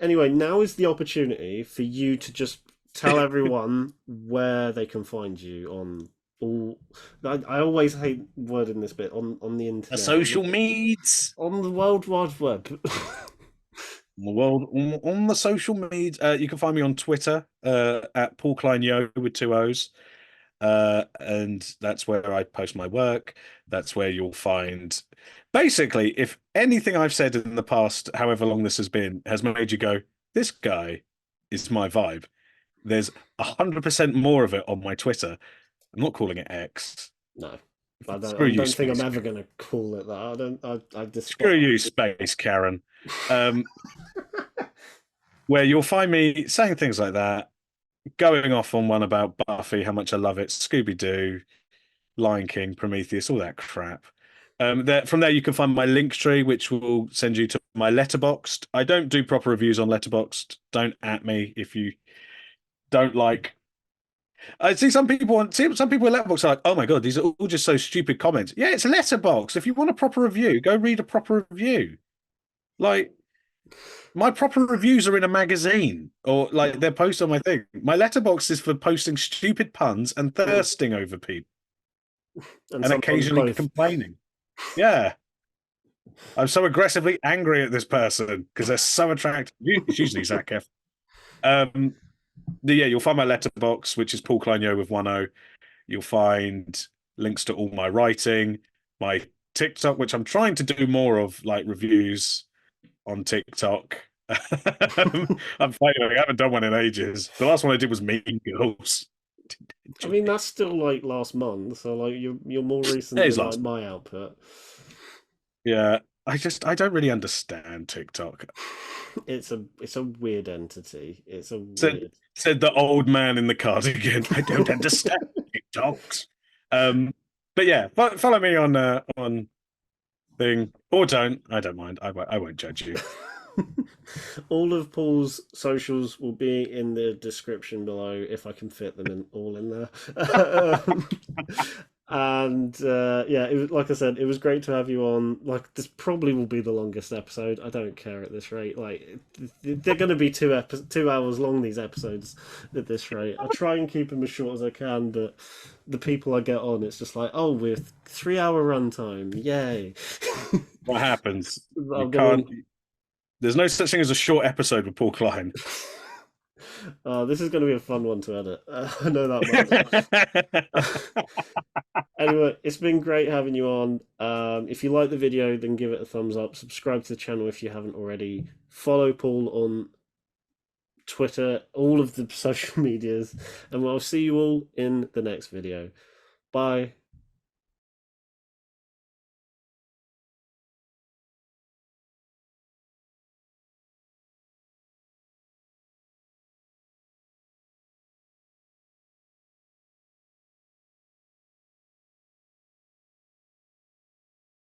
Anyway, now is the opportunity for you to just tell everyone where they can find you on all. I always hate wording this bit on the The internet social meds. on the World Wide Web. On the world, on the social media, you can find me on Twitter at Paul Klein Yo with two O's. And that's where I post my work. That's where you'll find basically if anything I've said in the past, however long this has been, has made you go, this guy is my vibe. There's 100% more of it on my Twitter. I'm not calling it X. No, Screw I you, don't think I'm Space. ever gonna call it that. I don't. I Screw despise. you, Space Karen. Um, where you'll find me saying things like that, going off on one about Buffy, how much I love it, Scooby Doo, Lion King, Prometheus, all that crap. From there, you can find my link tree, which will send you to my Letterboxd. I don't do proper reviews on Letterboxd. Don't at me if you don't like. I see some people with Letterboxd are like, oh my God, these are all just so stupid comments. Yeah, it's a Letterboxd. If you want a proper review, go read a proper review. Like my proper reviews are in a magazine or like they're posted on my thing. My Letterboxd is for posting stupid puns and thirsting over people And and sometimes occasionally both. complaining. Yeah. I'm so aggressively angry at this person because they're so attractive. It's usually Zach Efron. Um, yeah, you'll find my letterbox, which is Paul Klein with one O. You'll find links to all my writing, my TikTok, which I'm trying to do more of, like reviews on TikTok. I'm failing. I haven't done one in ages. The last one I did was Mean Girls. I mean, that's still like last month, so like you're more It recent is than like last. my output. Yeah, I don't really understand TikTok. It's a weird entity. It's a Said weird. said the old man in the cardigan. I don't understand TikToks. Um, but yeah, follow me on thing or don't. I don't mind. I won't judge you. All of Paul's socials will be in the description below if I can fit them in all in there. Um, and yeah, it was like I said, it was great to have you on. Like this probably will be the longest episode. I don't care at this rate. Like they're going to be 2 hours long. These episodes at this rate. I try and keep them as short as I can, but the people I get on, it's just like, oh, with 3 hour runtime, yay! What happens? You I'm gonna can't. There's no such thing as a short episode with Paul Klein. this is going to be a fun one to edit. I know that much. Anyway, it's been great having you on. If you like the video, then give it a thumbs up. Subscribe to the channel if you haven't already. Follow Paul on Twitter, all of the social medias, and I'll see you all in the next video. Bye.